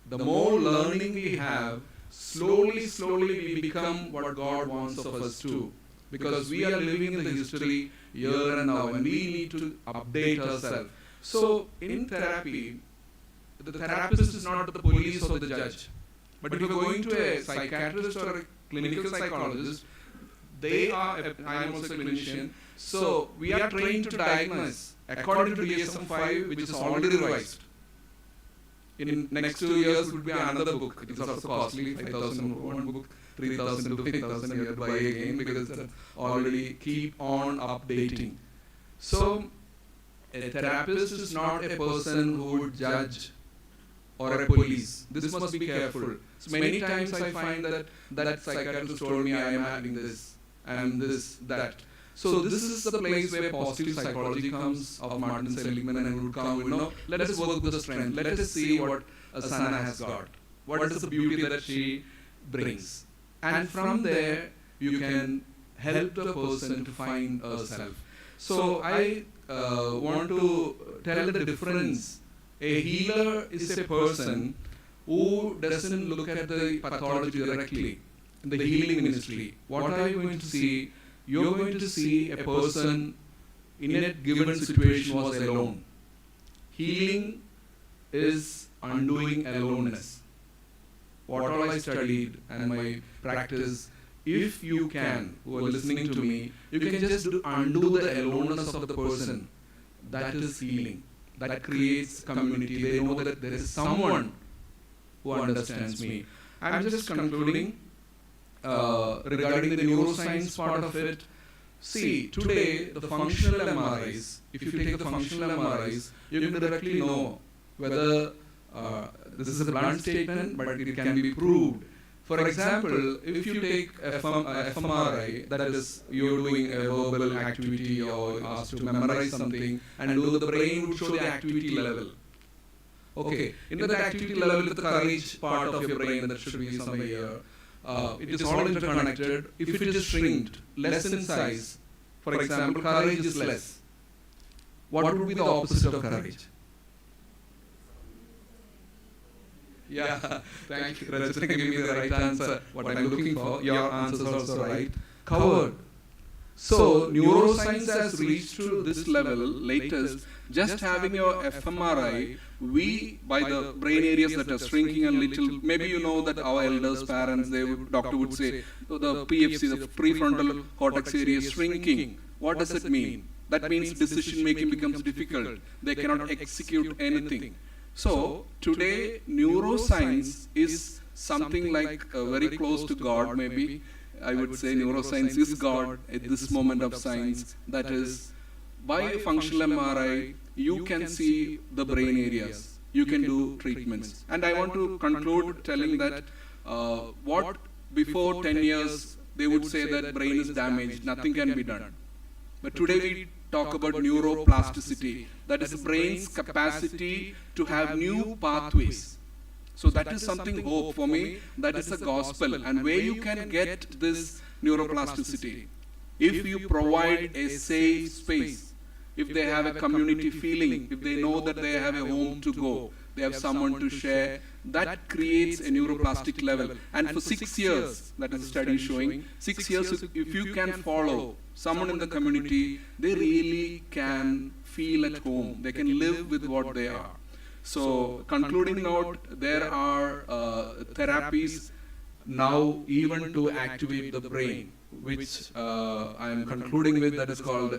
The more learning we have, slowly we become what God wants of us too. Because we are living in the history here and now, and we need to update ourselves. So in therapy, the therapist is not the police or the judge. But if you're going to a psychiatrist or a clinical psychologist, they are, I am also a clinician, so we are trained to diagnose according to DSM-5, which is already revised. In next 2 years would be another book. It is also costly, 5,000 for one book, 3,000 to 5,000 you have to buy again because it's already keep on updating. So a therapist is not a person who would judge or a police. This must be careful. So many times I find that psychiatrist told me I am having this and this, that. So this is the place where positive psychology comes of Martin Seligman, and would come, let us work with the strength. Let us see what Asana has got. What is the beauty that she brings. And from there, you can help the person to find herself. So I want to tell the difference. A healer is a person who doesn't look at the pathology directly. In the healing ministry, what are you going to see? You're going to see a person in a given situation was alone. Healing is undoing aloneness. What all I studied and my practice, if you can, who are listening to me, you can just undo the aloneness of the person. That is healing. That creates community. They know that there is someone who understands me. I'm just concluding. Regarding the neuroscience part of it, see, today the functional MRIs, if you take the functional MRIs, you can directly know whether this is a blunt statement, but it can be proved. For example, if you take fMRI, that is, you're doing a verbal activity or asked to memorize something, and the brain would show the activity level. Okay, in that activity level, the courage part of your brain that should be somewhere here. It is all interconnected. If it is shrinked, less in size, for example, courage is less. What would be the opposite of courage? Yeah, thank you. Rajat, give me the right answer. What I'm looking for, your answer is also right. Covered. So, neuroscience has reached to this level, latest, just having your fMRI, by the brain areas that are shrinking a little, maybe you know that our elders, parents, doctor would say, the PFC, the prefrontal cortex area is shrinking. What does it mean? That means decision making becomes difficult. They cannot execute anything. So, today, neuroscience is something like very close to God, maybe. I would say neuroscience is God at this moment of science. That is, by a functional MRI, you can see the brain areas. You can do treatments. And I want to conclude telling that what before 10 years, they would say that brain is damaged, nothing can be done. But today we talk about neuroplasticity. That is the brain's capacity to have new pathways. So that is something hope for me, that is the gospel. And where you can get this neuroplasticity, if you provide a safe space, if they have a community feeling, if they know that they have a home to go, they have someone to share, that creates a neuroplastic level. And for 6 years, that is a study showing, 6 years if you can follow someone in the community, they really can feel at home. They can live with what they are. So, concluding note, there are therapies now even to activate the brain, which I am concluding with, that is called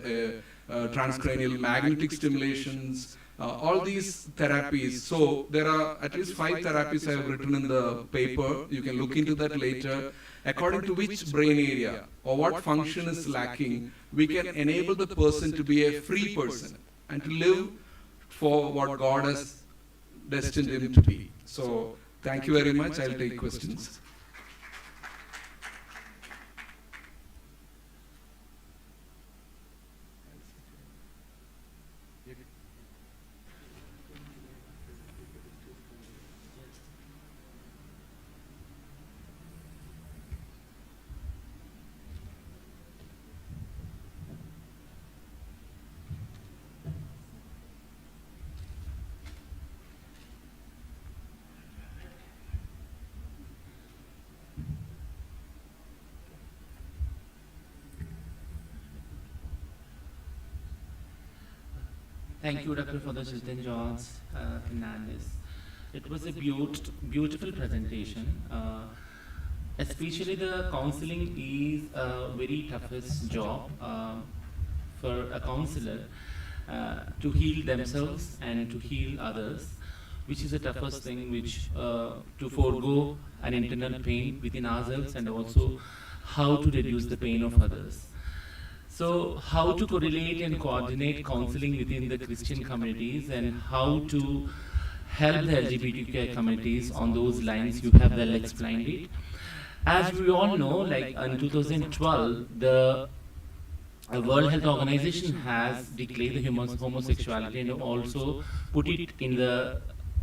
transcranial magnetic stimulations, all these therapies. So, there are at least 5 therapies I have written in the paper. You can look into that later. According to which brain area or what function is lacking, we can enable the person to be a free person and to live for what God has destined him to be. So, thank you very much. I'll take questions.
Thank you, Dr. for the Chilton Johns, Fernandez. It was a beautiful presentation. Especially the counseling is a very toughest job for a counselor to heal themselves and to heal others, which is the toughest thing, which to forego an internal pain within ourselves and also how to reduce the pain of others. So how to correlate and coordinate counseling within the Christian communities and how to help the LGBTQI communities on those lines, you have well explained it. As we all know, like in 2012, the World Health Organization has declared the homosexuality and also put it in the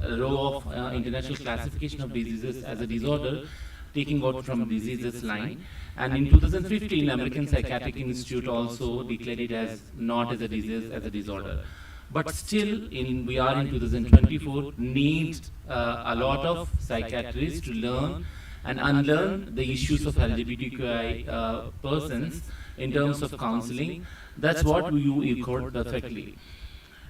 row of international classification of diseases as a disorder, taking out from diseases line. And in 2015, American Psychiatric Institute also declared it as not as a disease, as a disorder. But still, we are in 2024, need a lot of psychiatrists to learn and unlearn the issues of LGBTQI persons in terms of counseling. That's what you echoed perfectly.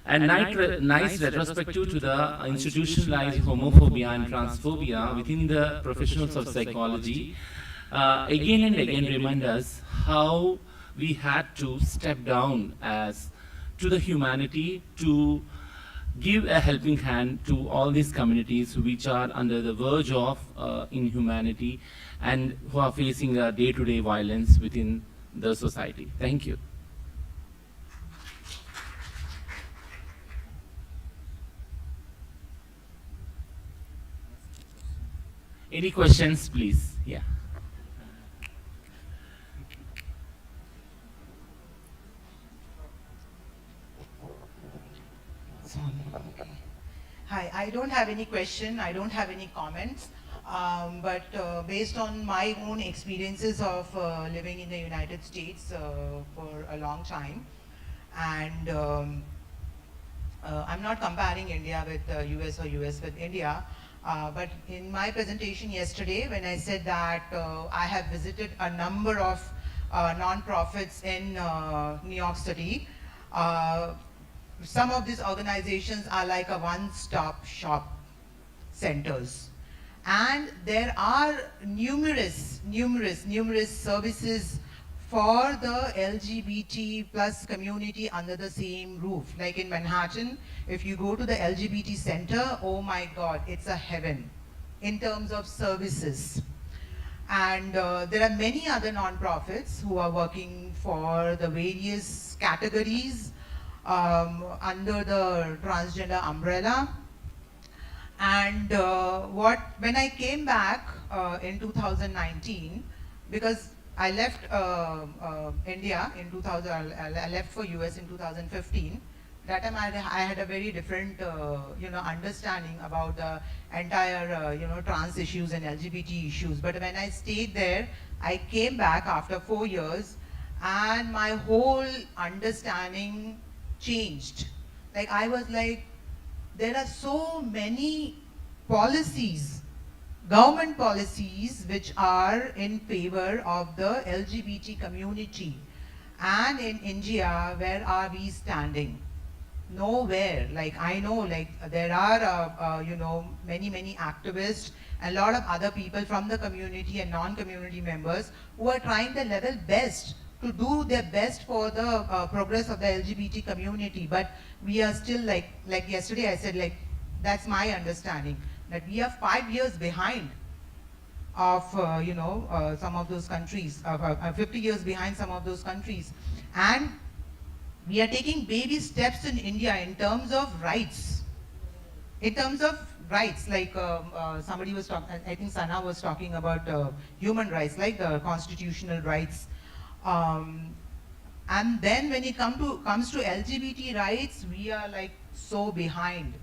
And nice retrospective to the institutionalized homophobia and transphobia within the professionals of psychology. Again and again remind us how we had to step down as to the humanity to give a helping hand to all these communities which are under the verge of inhumanity and who are facing day-to-day violence within the society. Thank you. Any questions, please? Yeah.
Hi, I don't have any question, I don't have any comments, but based on my own experiences of living in the United States for a long time, and I'm not comparing India with US or US with India, but in my presentation yesterday when I said that I have visited a number of non-profits in New York City, some of these organizations are like a one-stop shop centers. And there are numerous services for the LGBT plus community under the same roof. Like in Manhattan, if you go to the LGBT center, oh my God, it's a heaven in terms of services. And there are many other non-profits who are working for the various categories under the transgender umbrella. And when I came back in 2019, because I left India in 2000, I left for US in 2015. That time I had a very different, understanding about the entire, trans issues and LGBT issues. But when I stayed there, I came back after 4 years, and my whole understanding changed. Like I was like, there are so many policies, government policies, which are in favor of the LGBT community. And in India, where are we standing? Nowhere. Like I know, like there are, many activists, a lot of other people from the community and non-community members who are trying their level best to do their best for the progress of the LGBT community. But we are still like yesterday I said, like, that's my understanding, that we are 5 years behind of, some of those countries, 50 years behind some of those countries. And we are taking baby steps in India in terms of rights. In terms of rights, like somebody was talking, I think Sana was talking about human rights, like the constitutional rights. And then when it comes to LGBT rights, we are like so behind.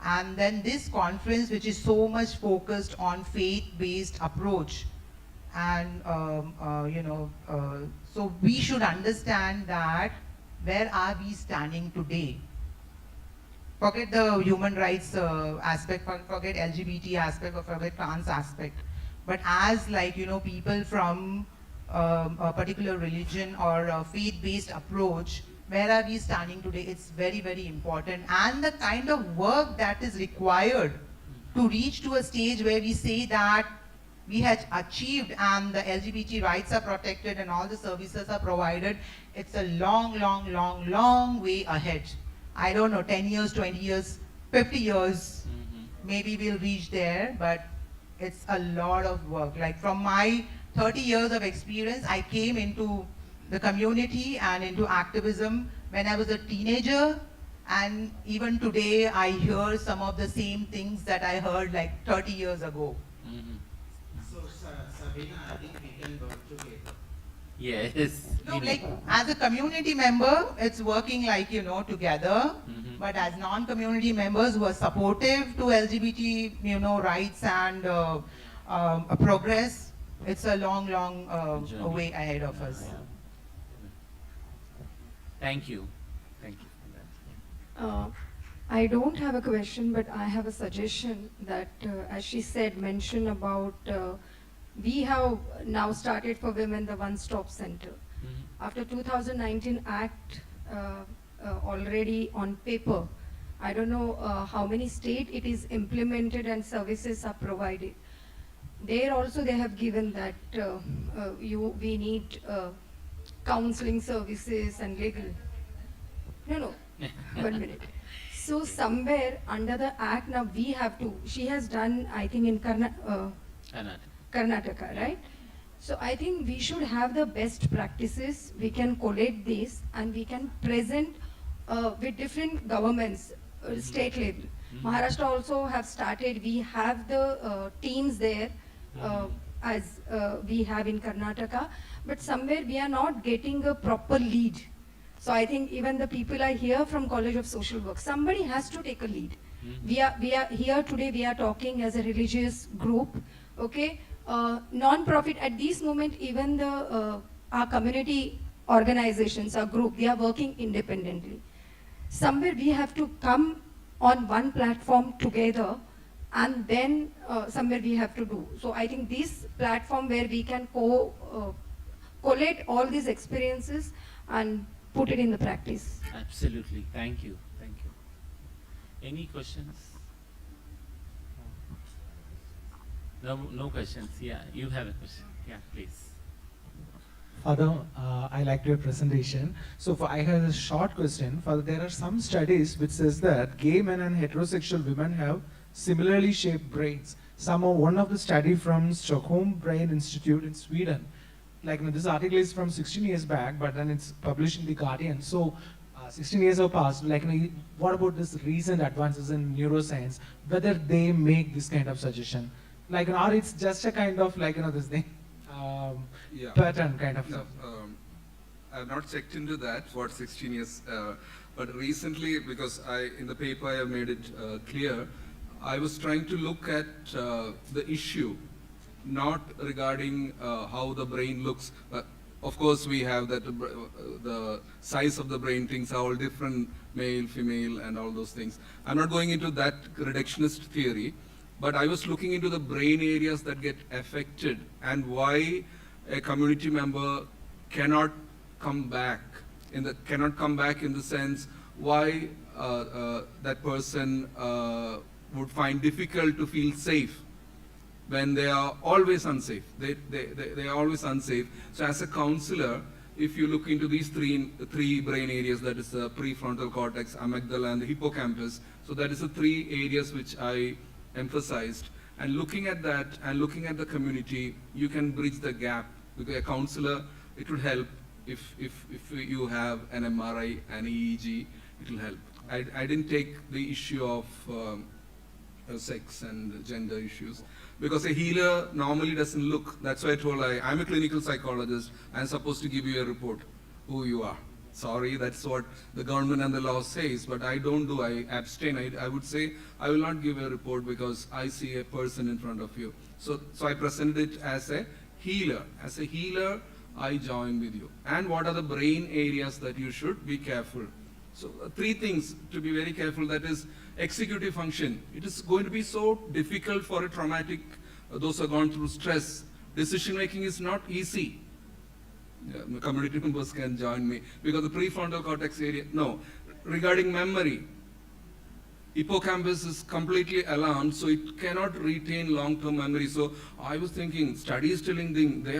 And then this conference, which is so much focused on faith-based approach, and so we should understand that where are we standing today? Forget the human rights aspect, forget LGBT aspect, or forget trans aspect. But as people from a particular religion or a faith-based approach, where are we standing today? It's very, very important. And the kind of work that is required to reach to a stage where we say that we had achieved and the LGBT rights are protected and all the services are provided, it's a long, long, long, long way ahead. I don't know, 10 years, 20 years, 50 years, maybe we'll reach there, but it's a lot of work. Like from my 30 years of experience, I came into the community and into activism when I was a teenager, and even today I hear some of the same things that I heard like 30 years ago.
So, Sabina, I think we can work together.
Yes.
No, like as a community member, it's working like, you know, together. But as non-community members who are supportive to LGBT, you know, rights and progress, it's a long, long way ahead of us.
Thank you. Thank you.
I don't have a question, but I have a suggestion that, as she said, mention about we have now started for women the one-stop center. After 2019 Act already on paper, I don't know how many states it is implemented and services are provided. There also they have given that we need counseling services and legal. No, 1 minute. So somewhere under the act now we have to, she has done I think in Karnataka, right? So I think we should have the best practices, we can collate this and we can present with different governments, state level. Maharashtra also have started, we have the teams there as we have in Karnataka, but somewhere we are not getting a proper lead. So I think even the people are here from College of Social Work, somebody has to take a lead. We are here today, we are talking as a religious group, okay? Non-profit, at this moment, even the our community organizations, our group, we are working independently. Somewhere we have to come on one platform together and then somewhere we have to do. So I think this platform where we can collate all these experiences and put it in the practice.
Absolutely. Thank you. Thank you. Any questions? No questions. Yeah, you have a question. Yeah, please.
Father, I liked your presentation. So I have a short question. Father, there are some studies which says that gay men and heterosexual women have similarly shaped brains. One of the study from Stockholm Brain Institute in Sweden. Like this article is from 16 years back, but then it's published in The Guardian. So 16 years have passed. Like, what about this recent advances in neuroscience? Whether they make this kind of suggestion, like, or it's just a kind of like this thing, pattern kind of.
No, I've not checked into that for 16 years, but recently, because in the paper I have made it clear, I was trying to look at the issue, not regarding how the brain looks. Of course, we have that the size of the brain, things are all different, male, female, and all those things. I'm not going into that reductionist theory, but I was looking into the brain areas that get affected and why a community member cannot come back. Cannot come back in the sense why that person would find difficult to feel safe when they are always unsafe. They are always unsafe. So as a counselor, if you look into these three brain areas, that is the prefrontal cortex, amygdala, and the hippocampus, so that is the three areas which I emphasized. And looking at that and looking at the community, you can bridge the gap. Because a counselor, it would help if you have an MRI, an EEG, it will help. I didn't take the issue of sex and gender issues, because a healer normally doesn't look. That's why I told I'm a clinical psychologist. I'm supposed to give you a report who you are. Sorry, that's what the government and the law says, but I don't do. I abstain. I would say I will not give a report because I see a person in front of you. So I presented it as a healer. As a healer, I join with you. And what are the brain areas that you should be careful? So three things to be very careful. That is executive function. It is going to be so difficult for a traumatic, those who have gone through stress. Decision making is not easy. Yeah, community members can join me because the prefrontal cortex area. No, regarding memory. hippocampus is completely alarmed, so it cannot retain long-term memory. So I was thinking, study is telling them they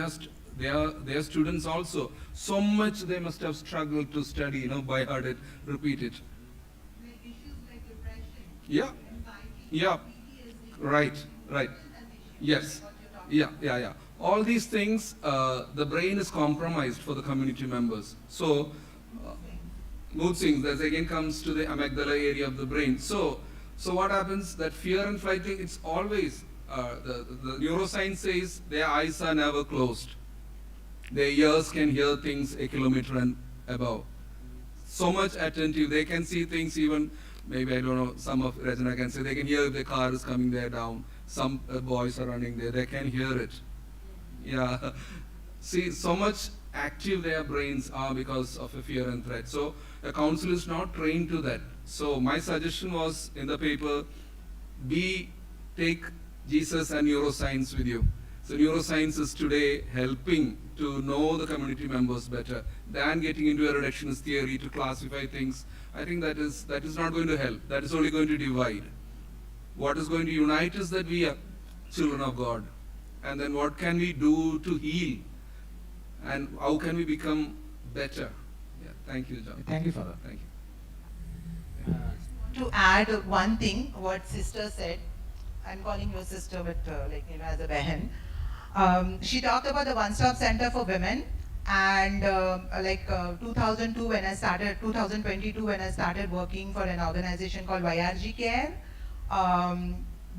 are students also. So much they must have struggled to study, by heart it, repeat it.
Like issues like depression,
Yeah,
anxiety,
yeah,
PTSD,
right. Yes, yeah. All these things, the brain is compromised for the community members. So, mood swings, that again comes to the amygdala area of the brain. So what happens, that fear and flight thing, it's always, the neuroscience says their eyes are never closed. Their ears can hear things a kilometer and above. So much attentive, they can see things even, maybe I don't know, some of Rajana can say, they can hear if the car is coming there down, some boys are running there, they can hear it. Yeah, see, so much active their brains are because of a fear and threat. So a counselor is not trained to that. So my suggestion was in the paper, take Jesus and neuroscience with you. So neuroscience is today helping to know the community members better than getting into a reductionist theory to classify things. I think that is not going to help. That is only going to divide. What is going to unite is that we are children of God. And then what can we do to heal? And how can we become better? Yeah, thank you, John.
Thank you, Father.
Thank you.
To add one thing, what sister said, I'm calling you a sister, but as a behan. She talked about the one-stop center for women, and 2002 when I started, 2022 when I started working for an organization called YRG Care,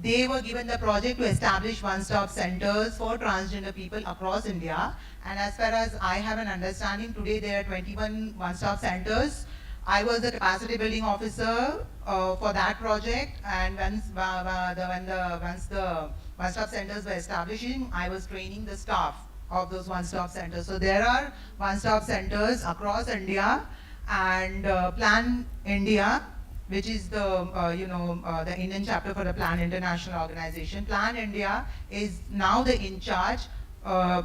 they were given the project to establish one-stop centers for transgender people across India. And as far as I have an understanding, today there are 21 one-stop centers. I was the capacity building officer for that project, and once the one-stop centers were establishing, I was training the staff of those one-stop centers. So there are one-stop centers across India, and Plan India, which is the Indian chapter for the Plan International Organization. Plan India is now the in charge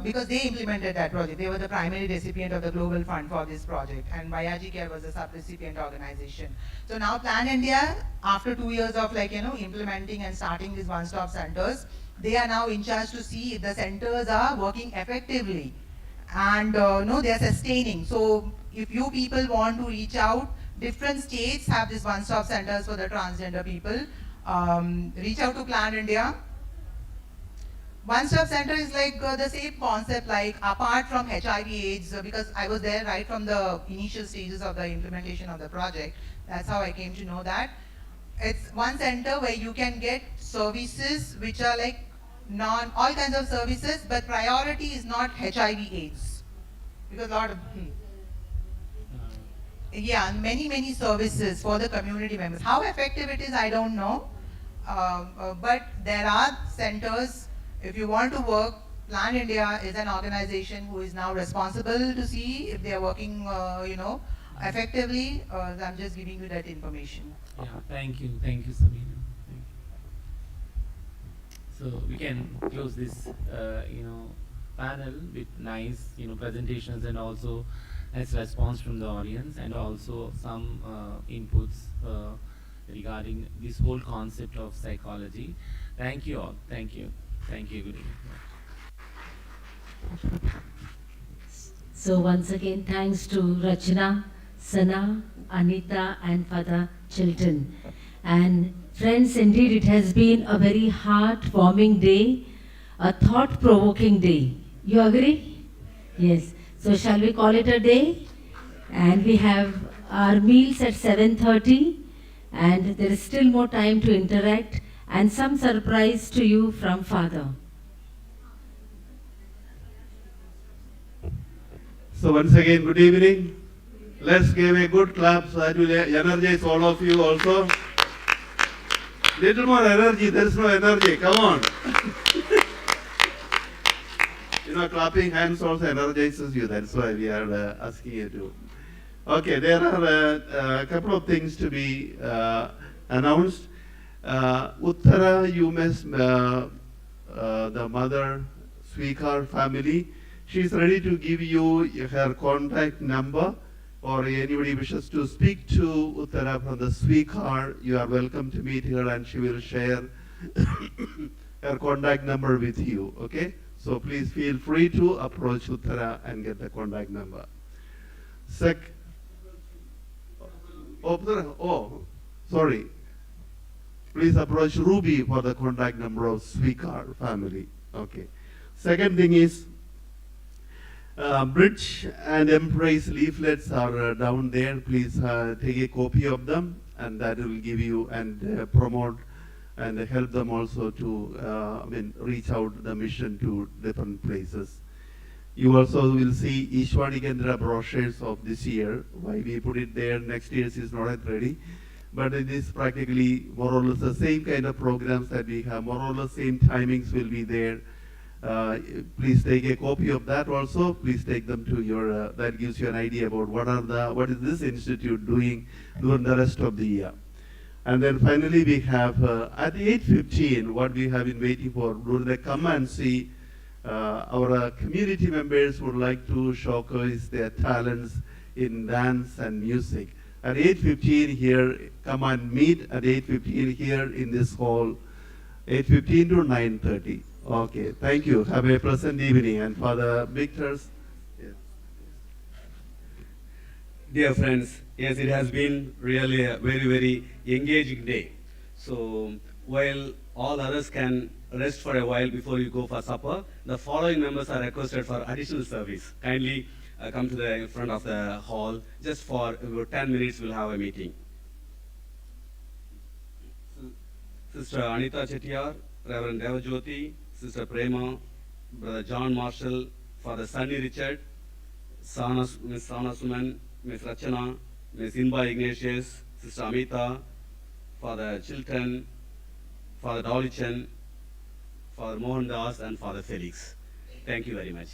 because they implemented that project. They were the primary recipient of the Global Fund for this project, and YRG Care was a sub-recipient organization. So now Plan India, after 2 years of implementing and starting these one-stop centers, they are now in charge to see if the centers are working effectively, and they are sustaining. So if you people want to reach out, different states have these one-stop centers for the transgender people. Reach out to Plan India. One-stop center is like the same concept, like apart from HIV/AIDS, because I was there right from the initial stages of the implementation of the project. That's how I came to know that. It's one center where you can get services which are like all kinds of services, but priority is not HIV/AIDS, because a lot of many services for the community members. How effective it is, I don't know, but there are centers. If you want to work, Plan India is an organization who is now responsible to see if they are working, effectively. I'm just giving you that information.
Yeah, thank you, Sabina. Thank you. So we can close this, panel with nice, presentations, and also as response from the audience, and also some inputs regarding this whole concept of psychology. Thank you all. Thank you. Thank you. Good evening.
So once again, thanks to Rachna, Sana, Anita, and Father Chilton. And friends, indeed it has been a very heart-warming day, a thought-provoking day. You agree? Yes. So shall we call it a day? And we have our meals at 7:30, and there is still more time to interact, and some surprise to you from Father.
So once again, good evening. Let's give a good clap so that will energize all of you also. Little more energy, there is no energy, come on. Clapping hands also energizes you, that's why we are asking you to. Okay, there are a couple of things to be announced. Uttara, you must, the mother, Sweekar family, she is ready to give you her contact number or anybody wishes to speak to Uttara from the Sweekar, you are welcome to meet her and she will share her contact number with you, okay? So please feel free to approach Uttara and get the contact number. Sorry. Please approach Ruby for the contact number of Sweekar family, okay? Second thing is, Bridge and Embrace leaflets are down there. Please take a copy of them, and that will give you and promote and help them also to reach out the mission to different places. You also will see Ishvani Kendra brochures of this year. Why we put it there, next year's is not yet ready. But it is practically more or less the same kind of programs that we have, more or less same timings will be there. Please take a copy of that also. Please take them to your, that gives you an idea about what is this institute doing during the rest of the year. And then finally we have at 8:15, what we have been waiting for, during the come and see, our community members would like to showcase their talents in dance and music. At 8:15 here, come and meet at 8:15 here in this hall, 8:15 to 9:30. Okay, thank you. Have a pleasant evening. And Father Victor's. Yes.
Dear friends, yes, it has been really a very, very engaging day. So while all others can rest for a while before you go for supper, the following members are requested for additional service. Kindly come to the front of the hall. Just for about 10 minutes, we'll have a meeting. Sister Anita Chettiar, Reverend Devajyoti, Sister Prema, Brother John Marshall, Father Sunny Richard, Miss Sana Suman, Miss Rachana, Miss Inba Ignatius, Sister Amita, Father Chilton, Father Dolly Chen, Father Mohan Das, and Father Felix. Thank you very much.